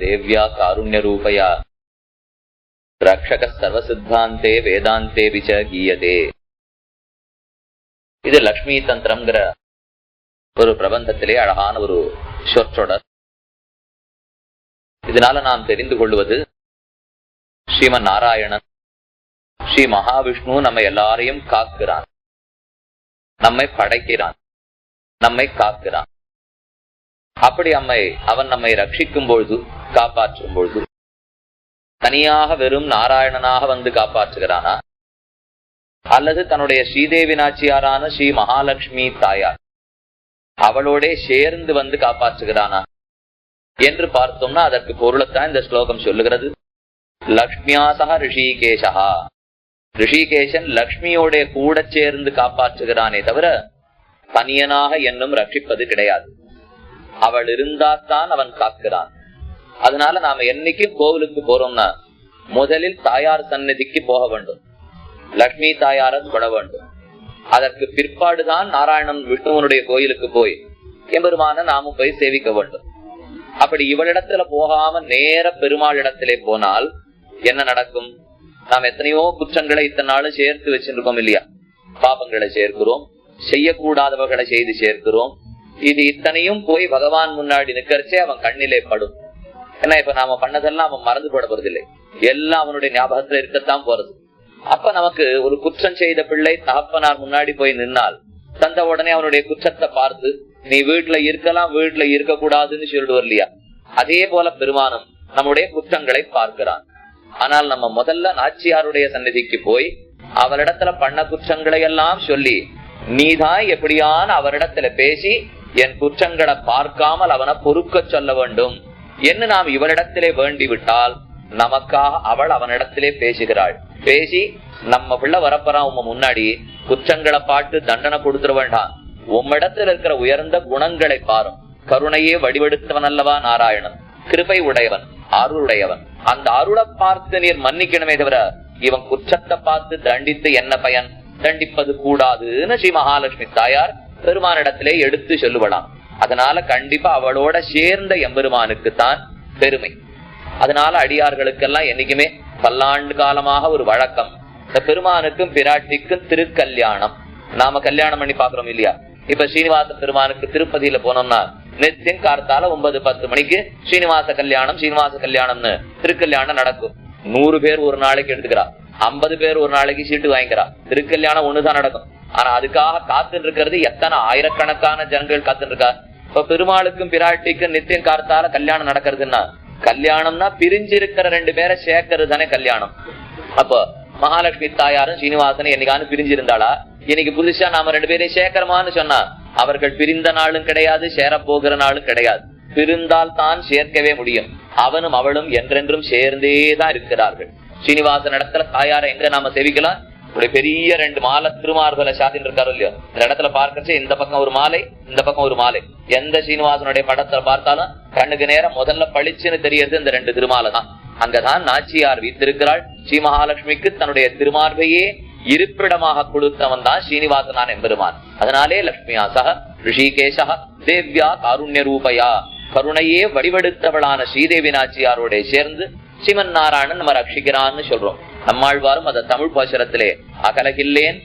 தேவ்யா காருண்ய ரூபயா ரக்ஷக சர்வசித்தாந்தே வேதாந்தே விச கீயதே. இது லக்ஷ்மி தந்திரம்ங்கிற ஒரு பிரபந்தத்திலே அழகான ஒரு சொற்றொடர். இதனால நாம் தெரிந்து கொள்வது, ஸ்ரீமன் நாராயணன் ஸ்ரீ மகாவிஷ்ணு நம்ம எல்லாரையும் காக்கிறான், நம்மை படைக்கிறான், நம்மை காக்கிறான். அப்படி அவன் நம்மை ரட்சிக்கும் பொழுது, காப்பாற்றும் பொழுது தனியாக வெறும் நாராயணனாக வந்து காப்பாற்றுகிறானா, அல்லது தன்னுடைய ஸ்ரீதேவி நாச்சியாரான ஸ்ரீ மகாலட்சுமி தாயார் அவளோட சேர்ந்து வந்து காப்பாற்றுகிறானா என்று பார்த்தோம்னா அதற்கு பொருளைத்தான் இந்த ஸ்லோகம் சொல்லுகிறது. லக்ஷ்மியாசக ரிஷிகேஷா, ரிஷிகேஷன் லக்ஷ்மியோட கூட சேர்ந்து காப்பாற்றுகிறானே தவிர தனியனாக என்னும் ரட்சிப்பது கிடையாது. அவள் இருந்தால்தான் அவன் காக்கிறான். அதனால நாம என்னைக்கு கோவிலுக்கு போறோம்னா முதலில் தாயார் சந்நிதிக்கு போக வேண்டும், லக்ஷ்மி தாயார தொட வேண்டும். அதற்கு பிற்பாடுதான் நாராயணன் விஷ்ணுவனுடைய கோயிலுக்கு போய் எம்பெருமான நாமும் போய் சேவிக்க வேண்டும். அப்படி இவளிடத்துல போகாம நேர பெருமாள் இடத்திலே போனால் என்ன நடக்கும்? நாம் எத்தனையோ குற்றங்களை இத்தனை நாளும் சேர்த்து வச்சிருக்கோம் இல்லையா? பாபங்களை சேர்க்கிறோம், செய்யக்கூடாதவர்களை செய்து சேர்க்கிறோம். இது இத்தனையும் போய் பகவான் முன்னாடி நிக்கிறச்சே அவன் கண்ணிலே படும். ஏன்னா இப்ப நாம பண்ணதெல்லாம் அவன் மறந்து போட போறதில்லை, எல்லாம் அவனுடைய ஞாபகத்துல இருக்கத்தான் போறது. அப்ப நமக்கு ஒரு குற்றம் செய்த பிள்ளை தகப்பனார் முன்னாடி போய் நின்னால் தந்த உடனே அவனுடைய குற்றத்தை பார்த்து நீ வீட்டுல இருக்கலாம், வீட்டுல இருக்க கூடாதுன்னு சொல்லிடுவோம் இல்லையா? அதே போல பெருமானம் நம்முடைய குற்றங்களை பார்க்கிறான். ஆனால் நம்ம முதல்ல நாச்சியாருடைய சந்நிதிக்கு போய் அவரிடத்துல பண்ண குற்றங்களை எல்லாம் சொல்லி நீதான் எப்படியான அவரிடத்துல பேசி என் குற்றங்களை பார்க்காமல் அவனை பொறுக்க சொல்ல வேண்டும் என்று நாம் இவரிடத்திலே வேண்டி விட்டால் நமக்காக அவள் அவனிடத்திலே பேசுகிறாள். பேசி நம்ம பிள்ளை வரப்பறான் உங்க முன்னாடி குற்றங்களை பாட்டு தண்டனை கொடுத்துட வேண்டாம், உம்மிடத்தில் இருக்கிற உயர்ந்த குணங்களை பாரும். கருணையே வடிவெடுத்தவன் அல்லவா நாராயணன், கிருபை உடையவன், அருளுடையவன். அந்த அருளை பார்த்து நீர் மன்னிக்கணுமே தவிர இவன் குற்றத்தை பார்த்து தண்டித்து என்ன பயன்? தண்டிப்பது கூடாதுன்னு ஸ்ரீ மகாலட்சுமி தாயார் பெருமானிடத்திலே எடுத்து சொல்லுவலாம். அதனால கண்டிப்பா அவளோட சேர்ந்த எம்பெருமானுக்கு தான் பெருமை. அதனால அடியார்களுக்கெல்லாம் என்னைக்குமே பல்லாண்டு காலமாக ஒரு வழக்கம், பெருமானுக்கும் பிராட்டிக்கும் திருக்கல்யாணம். நாம கல்யாணம் பண்ணி பாக்குறோம் இல்லையா? இப்ப ஸ்ரீனிவாச பெருமானுக்கு திருப்பதியில போனோம்னா நித்தியம் கார்த்தால 9-10 மணிக்கு ஸ்ரீனிவாச கல்யாணம்னு திருக்கல்யாணம் நடக்கும். 100 பேர் ஒரு நாளைக்கு எடுத்துக்கிறா, 50 பேர் ஒரு நாளைக்கு சீட்டு வாங்கிக்கிறா. திருக்கல்யாணம் ஒண்ணுதான் நடக்கும். ஆனா அதுக்காக காத்துட்டு இருக்கிறது எத்தனை ஆயிரக்கணக்கான ஜனங்கள் காத்துட்டு இருக்கா. இப்ப பெருமாளுக்கும் பிராட்டிக்கும் நித்தியம் கார்த்தால கல்யாணம் நடக்கிறதுன்னா, கல்யாணம்னா பிரிஞ்சிருக்கிற 2 பேரை சேர்க்கறது தானே கல்யாணம். அப்போ மகாலட்சுமி தாயாரும் ஸ்ரீனிவாசனும் என்னைக்கானு பிரிஞ்சிருந்தாளா? இன்னைக்கு புதுசா நாம 2 பேரையும் சேர்க்கிறோமான்னு சொன்னா அவர்கள் பிரிந்த நாளும் கிடையாது, சேர போகிற நாளும் கிடையாது. பிரிந்தால் தான் சேர்க்கவே முடியும். அவனும் அவளும் என்றென்றும் சேர்ந்தேதான் இருக்கிறார்கள். ஸ்ரீனிவாசன் இடத்துல தாயார எங்க நாம சேவிக்கலாம்? ஒரு பெரிய 2 மாலை திருமார்பல சாத்தின்னு இருக்காரு இல்லையோ, இந்த இடத்துல பார்க்கறச்சு இந்த பக்கம் ஒரு மாலை, இந்த பக்கம் ஒரு மாலை. எந்த ஸ்ரீனிவாசனுடைய படத்துல பார்த்தாலும் கண்ணுக்கு நேரம் முதல்ல பளிச்சுன்னு தெரியறது இந்த 2 திருமாலை தான். அங்கதான் நாச்சியார் வீத்திருக்கிறாள். ஸ்ரீ மகாலட்சுமிக்கு தன்னுடைய திருமார்பையே இருப்பிடமாக கொடுத்தவன் தான் ஸ்ரீனிவாசனான் எம்பெருமான். அதனாலே லட்சுமியாசக ரிஷிகேஷா தேவ்யா காருண்ய ரூபயா, கருணையே வடிவெடுத்தவளான ஸ்ரீதேவி நாச்சியாரோட சேர்ந்து ஸ்ரீமன் நாராயணன் நம்ம ரட்சிக்கிறான்னு சொல்றோம். நம்மாழ்வாரும் அத தமிழ் பாசுரத்திலே அகலகில்லேன்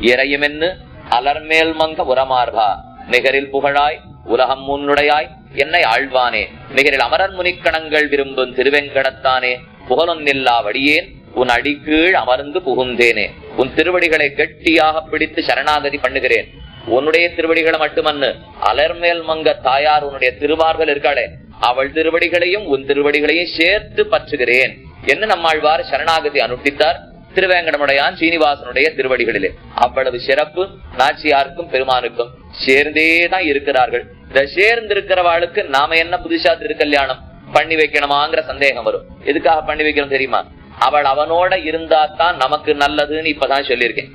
இறையுமென்னு அலர்மேல் மங்க உரமார்பா நிகரில் புகழாய் உலகம் முன்னுடையாய் என்னை ஆழ்வானே நிகரில் அமரன் முனிக்கணங்கள் விரும்பும் திருவெங்கடத்தானே புகழொன்னில்லா வடியேன் உன் அடிக்கீழ் அமர்ந்து புகுந்தேனே. உன் திருவடிகளை கெட்டியாக பிடித்து சரணாகதி பண்ணுகிறேன். உன்னுடைய திருவடிகளை மட்டுமன்னு அலர்மேல் மங்க தாயார் உன்னுடைய திருவார்கள் இருக்காளே, அவள் திருவடிகளையும் உன் திருவடிகளையும் சேர்த்து பற்றுகிறேன் என்று நம்மாழ்வார் சரணாகதி அனுஷ்டித்தார் திருவேங்கடமுடையான் ஸ்ரீனிவாசனுடைய திருவடிகளிலே. அவ்வளவு சிறப்பு நாச்சியாருக்கும் பெருமானுக்கும் சேர்ந்தேதான் இருக்கிறார்கள். இந்த சேர்ந்திருக்கிறவாளுக்கு நாம என்ன புதுசா திருக்கல்யாணம் பண்ணி வைக்கணுமாங்கிற சந்தேகம் வரும். எதுக்காக பண்ணி வைக்கணும் தெரியுமா? அவள் அவனோட இருந்தா தான் நமக்கு நல்லதுன்னு இப்பதான் சொல்லியிருக்கேன்.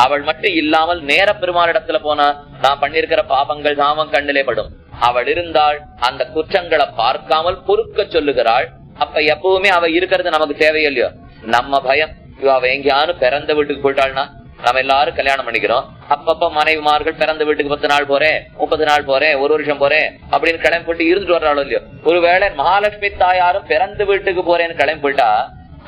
அவள் மட்டும் இல்லாமல் நேர பெருமாளிடத்துல போனா நான் பண்ணிருக்கிற பாபங்கள் தாமம் கண்ணிலே படும். அவள் இருந்தால் அந்த குற்றங்களை பார்க்காமல் பொறுக்க சொல்லுகிறாள். அப்ப எப்பவுமே அவ இருக்கிறது நமக்கு தேவையில்லையோ? நம்ம பயம், அவ எங்கேயானு பிறந்த வீட்டுக்கு போயிட்டாள்னா நம்ம எல்லாரும் கல்யாணம் பண்ணிக்கிறோம். அப்பப்ப மனைவிமார்கள் பிறந்த வீட்டுக்கு 10 நாள் போறேன், 30 நாள் போறேன், 1 வருஷம் போறேன் அப்படின்னு கிளம்பி போட்டு இருந்துட்டு வர்றாளோ இல்லையோ. ஒருவேளை மகாலட்சுமி தாயாரும் பிறந்த வீட்டுக்கு போறேன்னு கிளம்பி போயிட்டா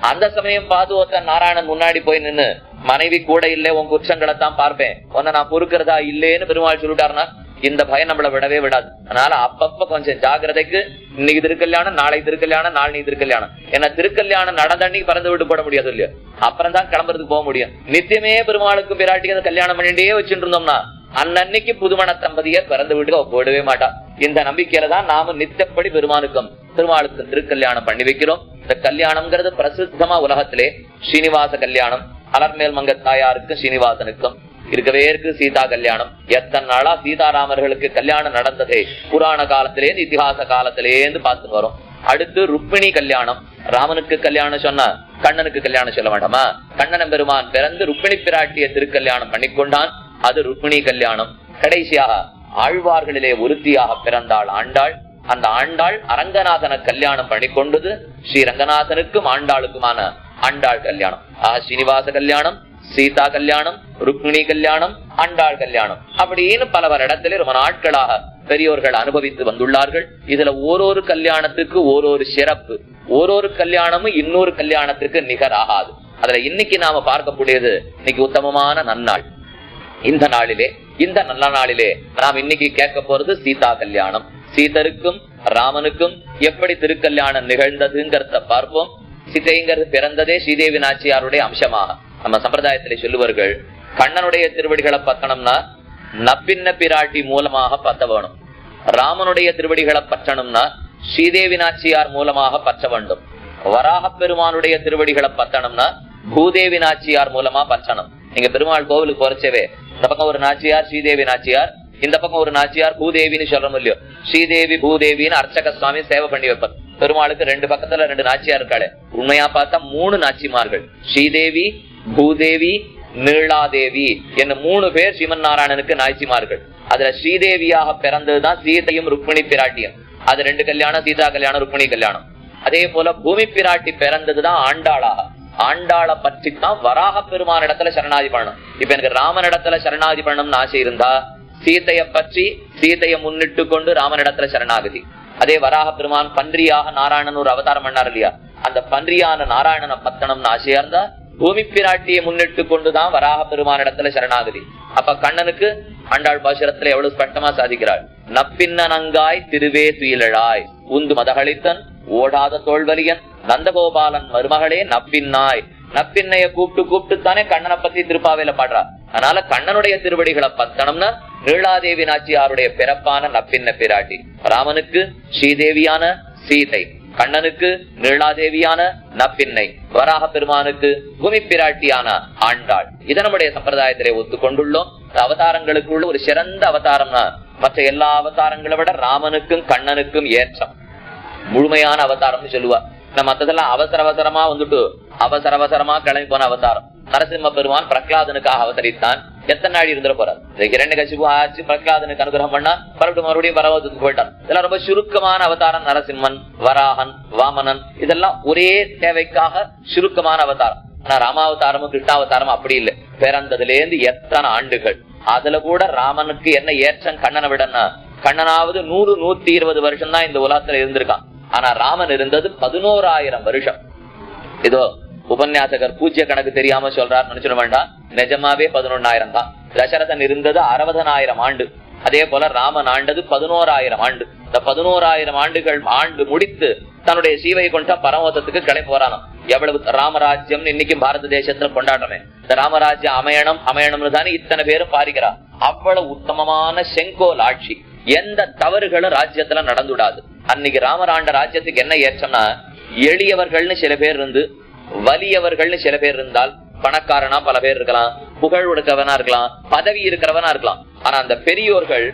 அந்த சமயம் பார்த்து ஒருத்தன் நாராயணன் முன்னாடி போய் நின்னு மனைவி கூட இல்ல உன் குற்றங்களை தான் பார்ப்பேன், உன்னை நான் பொறுக்கிறதா இல்லேன்னு பெருமாள் சொல்லிட்டாருன்னா இந்த பயம் நம்மள விடவே விடாது. அதனால அப்பப்ப கொஞ்சம் ஜாகிரதைக்கு, இன்னைக்கு திருக்கல்யாணம், நாளை திருக்கல்யாணம், நாளை திருக்கல்யாணம். ஏன்னா திருக்கல்யாணம் நடந்தன்னைக்கு பறந்து விட்டு போட முடியாது இல்லையா, அப்புறம் தான் கிளம்புறதுக்கு போக முடியும். நித்தியமே பெருமாளுக்கும் பிராட்டிக்கு கல்யாணம் பண்ணிட்டே வச்சுட்டு இருந்தோம்னா அன்னன்னைக்கு புதுமண தம்பதியர் பிறந்த வீட்டுக்கு அவ போடவே மாட்டா. இந்த நம்பிக்கையில தான் நாம நித்தப்படி பெருமாளுக்கும் திருக்கல்யாணம் பண்ணி வைக்கிறோம். இந்த கல்யாணம்ங்கிறது பிரசித்தமா உலகத்திலே ஸ்ரீனிவாச கல்யாணம், அலர்மேல் மங்க தாயாருக்கும் ஸ்ரீனிவாசனுக்கும் இருக்கவே இருக்கு. சீதா கல்யாணம் எத்தனை நாளா சீதாராமர்களுக்கு கல்யாணம் நடந்ததே புராண காலத்திலேருந்து இத்திஹாச காலத்திலேருந்து பார்த்து வரும். அடுத்து ருக்மிணி கல்யாணம், ராமனுக்கு கல்யாணம் சொன்னா கண்ணனுக்கு கல்யாணம் சொல்ல வேண்டாமா? கண்ணன் பெருமான் பிறந்து ருக்மிணி பிராட்டிய திருக்கல்யாணம் பண்ணிக்கொண்டான், அது ருக்மிணி கல்யாணம். கடைசியாக ஆழ்வார்களிலே ஒருத்தியாக பிறந்தாள் ஆண்டாள். அந்த ஆண்டாள் அரங்கநாதனை கல்யாணம் பண்ணி கொண்டது ஸ்ரீ ரங்கநாதனுக்கும் ஆண்டாளுக்குமான ஆண்டாள் கல்யாணம். ஸ்ரீனிவாச கல்யாணம், சீதா கல்யாணம், ருக்மிணி கல்யாணம், ஆண்டாள் கல்யாணம் அப்படின்னு பல இடத்திலே ரொம்ப நாட்களாக பெரியோர்கள் அனுபவித்து வந்துள்ளார்கள். இதுல ஒரு கல்யாணத்துக்கு ஒரு சிறப்பு, ஒரு கல்யாணமும் இன்னொரு கல்யாணத்துக்கு நிகர் ஆகாது. அதுல இன்னைக்கு நாம பார்க்கக்கூடியது இன்னைக்கு உத்தமமான நன்னாள். இந்த நாளிலே, இந்த நல்ல நாளிலே நாம் இன்னைக்கு கேட்க போறது சீதா கல்யாணம். சீதருக்கும் ராமனுக்கும் எப்படி திருக்கல்யாணம் நிகழ்ந்ததுங்கிறத பார்ப்போம். சீதைங்கிறது பிறந்ததே ஸ்ரீதேவி நாச்சியாருடைய அம்சமாக நம்ம சம்பிரதாயத்திலே சொல்லுவார்கள். கண்ணனுடைய திருவடிகளை பத்தணும்னா நப்பின்ன பிராட்டி மூலமாக பத்த வேணும். ராமனுடைய திருவடிகளை பற்றணும்னா ஸ்ரீதேவி நாச்சியார் மூலமாக பற்ற வேண்டும். வராக பெருமானுடைய திருவடிகளை பத்தணும்னா பூதேவி நாச்சியார் மூலமா பற்றணும். நீங்க பெருமாள் கோவிலுக்கு போறச்சவே இந்த பக்கம் ஒரு நாச்சியார் ஸ்ரீதேவி நாச்சியார், இந்த பக்கம் ஒரு நாச்சியார் பூதேவின்னு சொல்றோம் இல்லையோ. ஸ்ரீதேவி பூதேவின்னு அர்ச்சக சுவாமி சேவை பண்ணி வைப்பார். பெருமாளுக்கு 2 பக்கத்துல 2 நாச்சியார் இருக்காளே, உண்மையா பார்த்தா 3 நாச்சிமார்கள், ஸ்ரீதேவி, பூதேவி, நீளாதேவி என்ன 3 பேர் ஸ்ரீமன் நாராயணனுக்கு நாச்சிமார்கள். அதுல ஸ்ரீதேவியாக பிறந்ததுதான் சீதையும் ருக்மிணி பிராட்டியும். அது 2 கல்யாணம், சீதா கல்யாணம், ருக்மிணி கல்யாணம். அதே போல பூமி பிராட்டி பிறந்ததுதான் ஆண்டாளாக. ஆண்டாளை பற்றித்தான் வராக பெருமான இடத்துல சரணாதி பண்ணணும். இப்ப எனக்கு ராமன் இடத்துல சரணாதி பண்ணணும்னு ஆசை இருந்தா சீதைய பற்றி சீதைய முன்னிட்டு கொண்டு ராமன் இடத்துல சரணாகதி. அதே வராக பெருமான் பன்றியாக நாராயணன் ஒரு அவதாரம் பண்ணார் இல்லையா, அந்த பன்றியான நாராயணனை பத்தனம்னு ஆசையா இருந்தா பூமி பிராட்டியை முன்னிட்டு கொண்டுதான் வராக பெருமான இடத்துல சரணாகதி. அப்ப கண்ணனுக்கு ஆண்டாள் பாசுரத்துல எவ்வளவு ஸ்பஷ்டமா சாதிக்கிறாள். நப்பின்னங்காய் திருவே துயிலழாய் உந்து மதகளித்தன் ஓடாத தோல்வலியன் நந்தகோபாலன் மருமகளே நப்பின்னாய். நப்பின்னைய கூப்பிட்டு தானே கண்ணனை பத்தி திருப்பாவையில பாடுறா. அதனால கண்ணனுடைய திருவடிகளை பத்தனம்னா நீளாதேவி நாச்சியாருடைய பிறப்பான நப்பின்ன பிராட்டி. ராமனுக்கு ஸ்ரீதேவியான சீதை, கண்ணனுக்கு நீளாதேவியான நப்பின்னை, வராக பெருமானுக்கு பூமி பிராட்டியான ஆண்டாள். இதை நம்முடைய சம்பிரதாயத்திலே ஒத்துக்கொண்டுள்ளோம். அவதாரங்களுக்குள்ள ஒரு சிறந்த அவதாரம்னா மற்ற எல்லா அவதாரங்களை விட ராமனுக்கும் கண்ணனுக்கும் ஏற்றம் முழுமையான அவதாரம்னு சொல்லுவா. மத்ததெல்லாம் அவசரமா வந்துட்டு அவசரமா கிளம்பி போன அவதாரம். நரசிம்ம பெருமான் பிரகலாதனுக்காக அவதரித்தான். எத்தனை நாள் இருந்துட போறாரு. இரண்யகசிபு ஆச்சு பிரகலாதனுக்கு அனுகிரகம் பண்ணா மறுபடியும் பரவத்துக்கு போயிட்டான். இதெல்லாம் ரொம்ப சுருக்கமான அவதாரம். நரசிம்மன், வராகன், வாமனன் இதெல்லாம் ஒரே தேவைக்காக சுருக்கமான அவதாரம். ஆனா ராமாவதாரமும் கிருஷ்ணாவதாரமும் அப்படி இல்லை. பிறந்ததுல இருந்து எத்தனை ஆண்டுகள். அதுல கூட ராமனுக்கு என்ன ஏற்றம் கண்ணனை விடனா, கண்ணனாவது 100-120 வருஷம் தான் இந்த உலகத்துல இருந்திருக்கான். ஆனா ராமன் இருந்தது 11,000 வருஷம். இதோ உபன்யாசகர் பூஜ்ய கணக்கு தெரியாம சொல்றாரு நினைச்சிட வேண்டாம். நிஜமாவே 11,000 தான். தசரதன் இருந்தது 60,000 ஆண்டு. அதே போல ராமன் ஆண்டது 11,000 ஆண்டு. இந்த 11,000 ஆண்டுகள் ஆண்டு முடித்து தன்னுடைய சீவை கொண்ட பரமோதத்துக்கு கிளம்பி போறானோ. எவ்வளவு ராமராஜ்யம் இன்னைக்கு பாரத தேசத்துல கொண்டாடுறமே. இந்த ராமராஜ்யம் அமையணும்னு தானே இத்தனை பேரும் பாரிக்கிறா. அவ்வளவு உத்தமமான செங்கோல் ஆட்சி. எந்த தவறுகளும் ராஜ்யத்துல நடந்துடாது. அன்னைக்கு ராமர் ஆண்ட ராஜ்யத்துக்கு என்ன ஏற்றம்னா, எளியவர்கள்னு சில பேர் இருந்து வலியவர்கள்னு சில பேர் இருந்தால், பணக்காரனா பல பேர் இருக்கலாம், புகழ் உடுக்கவனா இருக்கலாம், பதவி இருக்கிறவனா இருக்கலாம். ஆனா அந்த பெரியோர்கள்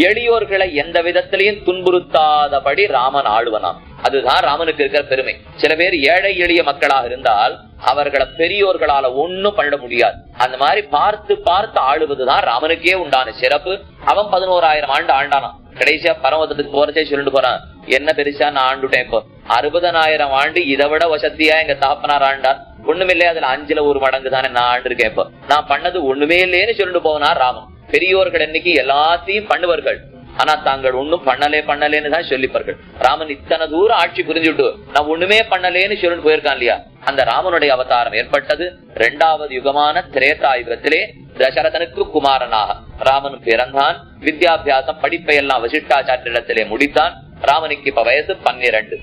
எளியோர்களை எந்த விதத்திலையும் துன்புறுத்தாதபடி ராமன் ஆளுவனா. அதுதான் ராமனுக்கு இருக்கிற பெருமை. சில பேர் ஏழை எளிய மக்களாக இருந்தால் அவர்களை பெரியோர்களால ஒண்ணும் பண்ண முடியாது. அந்த மாதிரி பார்த்து ஆளுவதுதான் ராமனுக்கே உண்டான சிறப்பு. அவன் 11,000 ஆண்டு ஆண்டானான். கடைசியா பரமதத்துக்கு போறதே சொல்லிட்டு போறான், என்ன பெருசா நான் ஆண்டுட்டேன். இப்போ 60,000 ஆண்டு இதை விட வசதியா எங்க தகப்பனார் ஆண்டார். ஒண்ணுமில்லை, அதுல 5ல் 1 மடங்கு தானே நான் இருக்கேன். இப்ப நான் பண்ணது ஒண்ணுமே இல்லேன்னு சொல்லிட்டு போனார் ராமன். பெரியோர்கள் என்னைக்கு எல்லாத்தையும் பண்ணுவார்கள், ஆனா தாங்கள் ஒண்ணும் பண்ணலேன்னு தான் சொல்லிப்பார்கள். ராமன் இத்தனை தூரம் ஆட்சி புரிஞ்சுட்டு நான் ஒண்ணுமே பண்ணலேன்னு சொல்லிட்டு போயிருக்கான் இல்லையா? அந்த ராமனுடைய அவதாரம் ஏற்பட்டது 2வது யுகமான திரேதா யுகத்திலே. தசரதனுக்கு குமாரனாக ராமன் பிறந்தான். வித்யாபியாசம் படிப்பை எல்லாம் வசிஷ்டாச்சாரியரிடத்திலே முடித்தான். ராமனுக்கு இப்ப வயசு 12.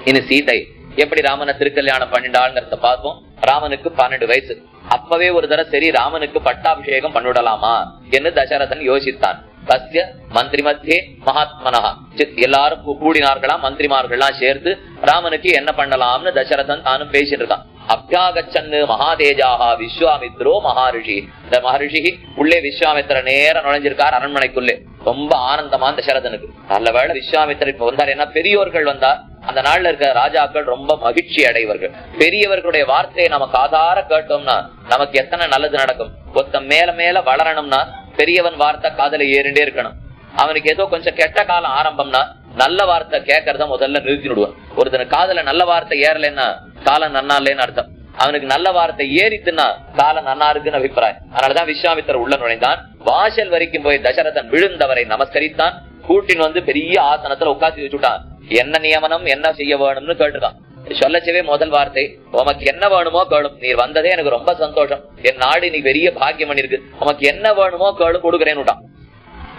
இனி சீதை எப்படி ராமனை திருக்கல்யாணம் பண்ணிட்டாள்ங்கிறத பார்ப்போம். ராமனுக்கு 12 வயசு. அப்பவே ஒரு தடவை சரி ராமனுக்கு பட்டாபிஷேகம் பண்ணிவிடலாமா என்று தசரதன் யோசித்தான். தஸ்ய மந்திரி மத்தியே மகாத்மனா, எல்லாரும் கூடினார்களாம், மந்திரிமார்கள்லாம் சேர்த்து ராமனுக்கு என்ன பண்ணலாம்னு தசரதன் தானும் பேசிட்டு இருக்கான். அபியாகச்சன்னு மகாதேஜாஹா விஸ்வாமித்ரோ மகாரிஷி. இந்த மகரிஷி உள்ளே விஸ்வாமித்திர நேரம் நுழைஞ்சிருக்கார் அரண்மனைக்குள்ளே. ரொம்ப ஆனந்தமா தசரதனுக்கு. நல்ல வேளை விஸ்வாமித்திரர் இப்ப வந்தார். ஏன்னா பெரியோர்கள் வந்தா அந்த நாள்ல இருக்க ராஜாக்கள் ரொம்ப மகிழ்ச்சி அடைவார்கள். பெரியவர்களுடைய வார்த்தையை நம்ம காதார கேட்டோம்னா நமக்கு எத்தனை நல்லது நடக்கும். ஒருத்த மேல மேல வளரணும்னா பெரியவன் வார்த்தை காதல ஏறிண்டே இருக்கணும். அவனுக்கு ஏதோ கொஞ்சம் கெட்ட காலம் ஆரம்பம்னா நல்ல வார்த்தை கேட்கறத முதல்ல நிறுத்தி விடுவான். ஒருத்தனுக்கு காதல நல்ல வார்த்தை ஏறலைன்னா காலம் நன்னா இல்லைன்னு அர்த்தம். அவனுக்கு நல்ல வார்த்தை ஏறித்துன்னா காலம் நன்னா இருக்குன்னு அபிப்பிராயம். அதனாலதான் விஸ்வாமித்திரர் உள்ள நுழைந்தான். வாசல் வரைக்கும் போய் தசரதன் விழுந்தவரை நமஸ்கரித்தான். கூட்டின் வந்து பெரிய ஆசனத்துல உட்காந்து வச்சுட்டான். என்ன நியமனம் என்ன செய்ய வேணும்னு கேட்டுதான். சொல்லச்சவே முதல் வார்த்தை, உமக்கு என்ன வேணுமோ கேளும், நீர் வந்ததே எனக்கு ரொம்ப சந்தோஷம், என் நாடு நீ பெரிய பாக்கியம் பண்ணிருக்கு, உமக்கு என்ன வேணுமோ கேளு கொடுக்குறேன்னு.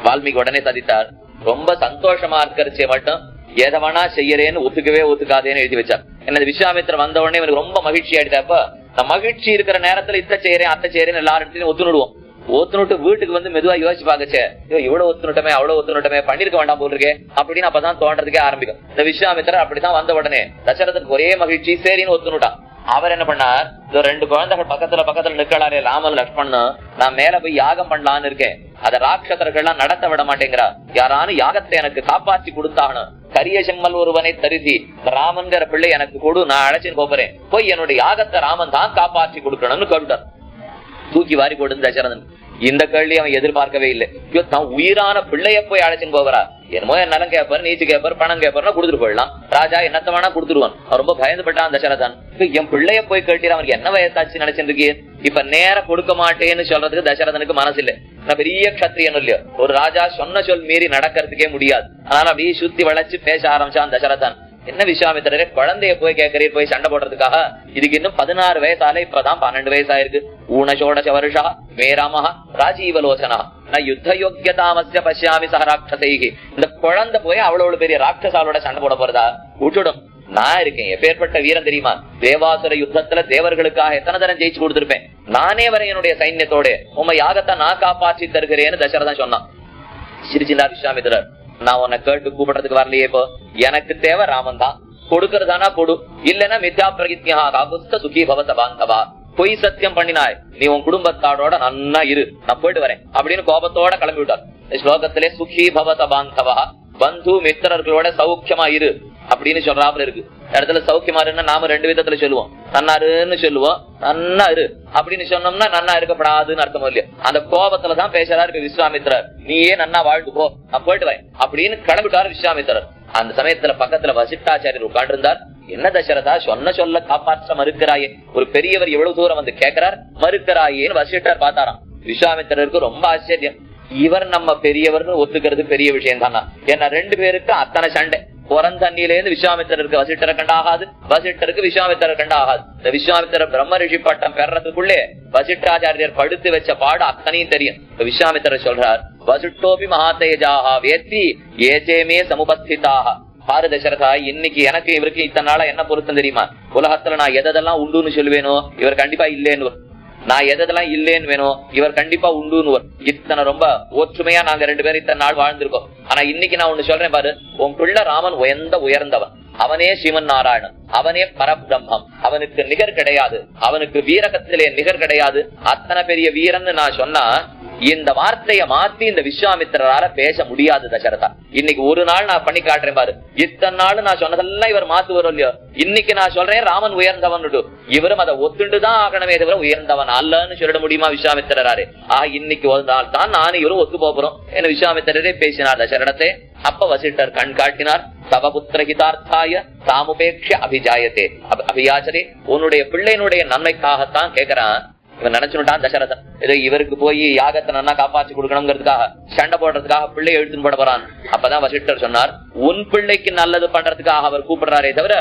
வால்மீகி உடனே சதித்தார். ரொம்ப சந்தோஷமா இருக்கிறச்சே மட்டும் எதை வேணா செய்யறேன்னு ஒத்துக்காதேன்னு எழுதி வச்சார். என்ன விஸ்வாமித்திரர் வந்த உடனே எனக்கு ரொம்ப மகிழ்ச்சி ஆயிட்டப்ப, நான் மகிழ்ச்சி இருக்கிற நேரத்துல இத்த செய்யறேன் அத்தை செய்யறேன்னு எல்லாரும் ஒத்துனுடுவோம். ஒத்துனுட்டு வீட்டுக்கு வந்து மெதுவா யோசிச்சு பாக்கச்சே, இவ்வளவு ஒத்துனுட்டமே அவ்வளவு ஒத்துனுட்டமே பண்ணிருக்க வேண்டாம் போல் இருக்கே அப்படின்னு அப்பதான் தோன்றதுக்கே ஆரம்பிக்கும். இந்த விஸ்வாமித்திரர் அப்படிதான் வந்த உடனே தசரதனுக்கு ஒரே மகிழ்ச்சி, சரின்னு ஒத்துனுட்டான். அவர் என்ன பண்ணார், 2 குழந்தைகள் பக்கத்துல நிக்கலாரே ராமன் லட்சுமணன், நான் மேல போய் யாகம் பண்ணலான்னு இருக்கேன், அத ராட்சசர்கள்லாம் நடத்த விட மாட்டேங்கிறா, யாரானு யாகத்தை எனக்கு காப்பாற்றி கொடுத்தாகணும், கரிய செம்மல் ஒருவனை தரிசி ராமன்கிற பிள்ளை எனக்கு கொடு, நான் அழைச்சின்னு போறேன், போய் என்னுடைய யாகத்தை ராமன் தான் காப்பாற்றி கொடுக்கணும்னு கேட்டார். தூக்கி வாரி போட்டு தசரதன். இந்த கேள்வி அவன் எதிர்பார்க்கவே இல்லை. தான் உயிரான பிள்ளைய போய் அழைச்சின்னு போகிறா, என்னமோ என்னாலும் கேட்பாரு, நீச்சு கேட்பாரு, பணம் கேட்பாருன்னா கொடுத்துட்டு போயிடலாம், ராஜா என்னத்த வேணா கொடுத்துருவான். அவன் ரொம்ப பயந்துபட்டான் தசரதன். என் பிள்ளைய போய் கேட்டீர், அவனுக்கு என்ன வயசாச்சு நினைச்சிருக்கு, இப்ப நேரம் கொடுக்க மாட்டேன்னு சொல்றதுக்கு தசரதனுக்கு மனசு இல்லை. நான் பெரிய கத்திரியனும் இல்லையோ, ஒரு ராஜா சொன்ன சொல் மீறி நடக்கிறதுக்கே முடியாது. அதனால அப்படியே சுத்தி வளைச்சு பேச ஆரம்பிச்சான் தசரதன். என்ன விஸ்வாமித்திரரே குழந்தைய போய் கேட்கறீர், போய் சண்டை போடுறதுக்காக, இதுக்கு இன்னும் 16 வயசால, இப்பதான் 12 வயசாயிருக்கு. ஊனசோடச வருஷா மேராமஹா ராஜீவலோசனா நான் யுத்த யோக்கியதாமஸ்ய பஷ்யாமி சஹ ராட்சசைஹி. இந்த குழந்தை போய் அவ்வளவு பெரிய ராட்சசாலோட சண்டை போட போறதா, விட்டுடும். நான் இருக்கேன், எப்பேற்பட்ட வீரம் தெரியுமா, தேவாசுர யுத்தத்துல தேவர்களுக்காக எத்தனை தரம் ஜெயிச்சு கொடுத்திருப்பேன், நானே வரை என்னுடைய சைன்யத்தோட உங்க யாகத்தை நான் காப்பாற்றி தருகிறேன்னு தசரதன் சொன்னான். சிரிச்சிருந்தார் விஸ்வாமித்திரர். நான் உன்னை கேட்டு கூப்பிடுறதுக்கு வரலையே, இப்போ எனக்கு தேவை ராமன் தான், கொடுக்கறதானா கொடு, இல்லன்னா மித்யா பிரகித்யா காகுஸ்த சுகி பவத பாந்தவா, பொய் சத்தியம் பண்ணினாய், நீ உன் குடும்பத்தாரோட நன்னா இரு, நான் போயிட்டு வரேன் அப்படின்னு கோபத்தோட கிளம்பி விட்டார். ஸ்லோகத்திலே சுகி பவத பாந்தவா, பந்து மித்திரர்களோட சௌக்கியமா இரு அப்படின்னு சொல்றாப்புல இருக்கு. இடத்துல சௌக்கியமா இருந்தா நாம 2 விதத்துல சொல்லுவோம். நன்னாருன்னு சொல்லுவோம், நன்னா இரு அப்படின்னு சொன்னோம்னா நன்னா இருக்கப்படாதுன்னு அர்த்தம் இல்லையா. அந்த கோபத்துலதான் பேசுறாரு இப்ப விஸ்வாமித்திரர். நீயே நன்னா வாழ்ந்து போ, நான் போயிட்டு வரேன் அப்படின்னு கிளம்பிட்டாரு விஸ்வாமித்திரர். அந்த சமயத்துல பக்கத்துல வசிஷ்டாச்சாரியர் உட்கார்ந்து இருந்தார். என்ன தசரதா, சொன்ன சொல்ல காப்பாற்ற மறுக்கிறாயே, ஒரு பெரியவர் எவ்வளவு தூரம் வந்து கேட்கிறார், மறுக்கிறாயேன்னு வசிஷ்டர் பார்த்தாராம். விஸ்வாமித்திரருக்கு ரொம்ப ஆச்சரியம். இவர் நம்ம பெரியவர்னு ஒத்துக்கிறது பெரிய விஷயம் தானா, ஏன்னா 2 பேருக்கு அத்தனை சண்டை. புறந்தண்ணியிலேருந்து விஸ்வாமித்திரருக்கு வசிஷ்டரை கண்டாகாது, வசிஷ்டருக்கு விஸ்வாமித்திரர் கண்டாகாது. இந்த விஸ்வாமித்திரர் பிரம்ம ரிஷி பட்டம் பெறறதுக்குள்ளே வசிஷ்டாச்சாரியர் படுத்து வச்ச பாடு அத்தனையும் தெரியும். விஸ்வாமித்திரர் சொல்றார், வசிஷ்டோபி மகாதேஜாஹா வேத்தி ஏஜேமே சமுபஸ்திதாக. பாரு தசரதா, இன்னைக்கு எனக்கு இவருக்கு இத்தனை நாளா என்ன பொருத்தம் தெரியுமா, உலகத்துல நான் எதெல்லாம் உண்டுன்னு சொல்லுவேனோ இவர் கண்டிப்பா இல்லேன்னு, நான் எதெல்லாம் இல்லேன்னு வேணும் இவர் கண்டிப்பா உண்டுன்னு. இத்தனை ரொம்ப ஒற்றுமையா நாங்க 2 பேரும் இத்தனை நாள் வாழ்ந்திருக்கோம். ஆனா இன்னைக்கு நான் ஒண்ணு சொல்றேன் பாரு, உன் பிள்ளை ராமன் உயர்ந்தவன், அவனே ஸ்ரீமன் நாராயணன், அவனே பரபிரம்மம், அவனுக்கு நிகர் கிடையாது, அவனுக்கு வீரகத்திலே நிகர் கிடையாது. அத்தனை பெரிய வீரன்னு நான் சொன்னா இந்த வார்த்தையை மாத்தி இந்த விஸ்வாமித்திரரால பேச முடியாது தசரதா. இன்னைக்கு ஒரு நாள் நான் பண்ணி காட்டுறேன் பாரு, இத்தனை நாள் நான் சொன்னதெல்லாம் இவர் மாத்துவாரோ இல்லையோ, இன்னைக்கு நான் சொல்றேன் ராமன் உயர்ந்தவன், இவரும் அதை ஒத்துண்டுதான் ஆகணுமே தவிர உயர்ந்தவன் அல்லன்னு சொல்லிட முடியுமா விஸ்வாமித்திரராரு? இன்னைக்கு ஒரு நாள் தான் நானும் இவரும் ஒத்து போறோம் என்ன விஸ்வாமித்திரரே பேசினார் தசரதத்தை. அப்ப வசிட்டர் கண் காட்டினார். தவ புத்திர ஹிதார்த்தாய தாமுபேக்ஷ அபிஜாயத்தே அபியாச்சரே, உன்னுடைய பிள்ளையினுடைய நன்மைக்காகத்தான் கேட்கிறான். இவன் நினைச்சுட்டான் தசரதன் ஏதோ இவருக்கு போய் யாகத்தை நல்லா காப்பாற்றி கொடுக்கணுங்கிறதுக்காக சண்டை போடுறதுக்காக பிள்ளை எழுத்துன்னு போட போறான். அப்பதான் வசிட்டர் சொன்னார், உன் பிள்ளைக்கு நல்லது பண்றதுக்காக அவர் கூப்பிடுறாரே தவிர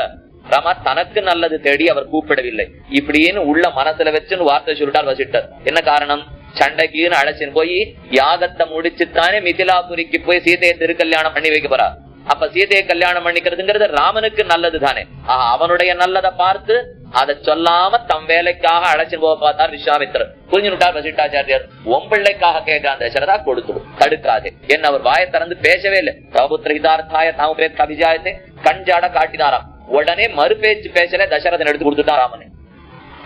ராமா தனக்கு நல்லது தேடி அவர் கூப்பிடவில்லை இப்படின்னு உள்ள மனசுல வச்சுன்னு வார்த்தை சொல்லிட்டார் வசிட்டர். என்ன காரணம்? சண்டைக்குன்னு அழைச்சின்னு போய் யாகத்தை முடிச்சுத்தானே மிதிலாபுரிக்கு போய் சீதையை திருக்கல்யாணம் பண்ணி வைக்க போறா. அப்ப சீதையை கல்யாணம் பண்ணிக்கிறதுங்கிறது ராமனுக்கு நல்லது தானே. அவனுடைய நல்லதை பார்த்து அதை சொல்லாம தம் வேலைக்காக அழைச்சின்னு போக பார்த்தார் விஸ்வாமித்திரர். புரிஞ்சுட்டார் வசிட்டாச்சாரியார். ஒம்பிள்ளைக்காக கேட்கான் தசரதா, கொடுத்து தடுக்காது என்ன. அவர் வாயை திறந்து பேசவே இல்லை. தவபுத்திரஹிதார்த்தாய தாமுபேக்ஷ அபிஜாயத்தே கஞ்சாட காட்டினாராம். உடனே மறுபேச்சு பேசல தசரதன் எடுத்து கொடுத்துட்டான் ராமனே.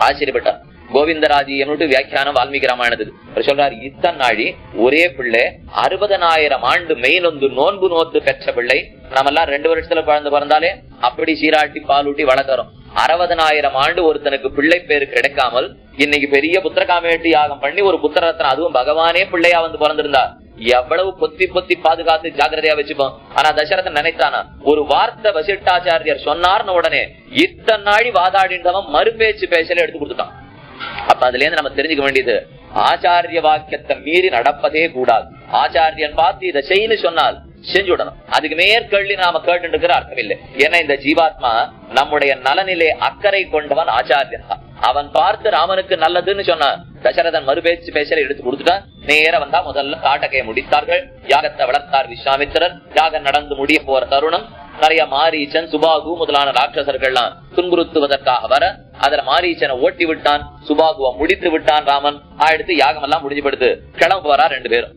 ஆச்சரியப்பட்டார். கோவிந்தராஜி என்னட்டு வியாக்கியானம் வால்மீகி ராமாயணத்துக்கு சொல்றாரு, இத்தனை நாளி ஒரே பிள்ளை 60,000 ஆண்டு மெய்நொந்து நோன்பு நோத்து பெற்ற பிள்ளை. நம்ம எல்லாம் 2 வருஷத்துல குழந்தை பிறந்தாலே அப்படி சீராட்டி பாலூட்டி வளர்க்கிறோம். 60,000 ஆண்டு ஒருத்தனுக்கு பிள்ளை பேரு கிடைக்காமல் இன்னைக்கு பெரிய புத்திரகாமேட்டி யாகம் பண்ணி ஒரு புத்திரரத்னம், அதுவும் பகவானே பிள்ளையா வந்து பிறந்திருந்தா எவ்வளவு பொத்தி பொத்தி பாதுகாத்து ஜாகிரதையா வச்சுப்போம். ஆனா தசரதன் நினைத்தானா, ஒரு வார்த்தை வசிட்டாச்சாரியர் சொன்னார்னு உடனே இத்தனை நாளி வாதாடின்றவன் மறுபேச்சு பேசல எடுத்து கொடுத்துட்டான். அப்ப அதுல இருந்து நம்ம தெரிஞ்சுக்க வேண்டியது, ஆச்சாரிய வாக்கியத்தை மீறி நடப்பதே கூடாது. ஆச்சாரியன் பார்த்து இதை செய்யு சொன்னால் செஞ்சுடணும். அதுக்கு மேற்கொள்ளி நாம கேட்டு இருக்கிற அர்த்தம் இல்லை. ஏன்னா இந்த ஜீவாத்மா நம்முடைய நலனிலே அக்கறை கொண்டவன் ஆச்சாரியன். அவன் பார்த்து ராமனுக்கு நல்லதுன்னு சொன்னான். தசரதன் மறுபேச்சு பேசல எடுத்து கொடுத்துட்டான். நேர வந்தா முதல்ல காட்டகையை முடித்தார்கள். யாகத்தை வளர்த்தார் விஸ்வாமித்திரர். யாகம் நடந்து முடிய போற தருணம் நிறைய மாரீச்சன் சுபாகு முதலான ராட்சசர்கள்லாம் துன்புறுத்துவதற்காக வர அதுல மாரீச்சனை ஓட்டி விட்டான், சுபாகுவை முடித்து விட்டான் ராமன். அடுத்து யாகம் எல்லாம் முடிஞ்சுபடுத்து கிளம்பு வரா 2 பேரும்.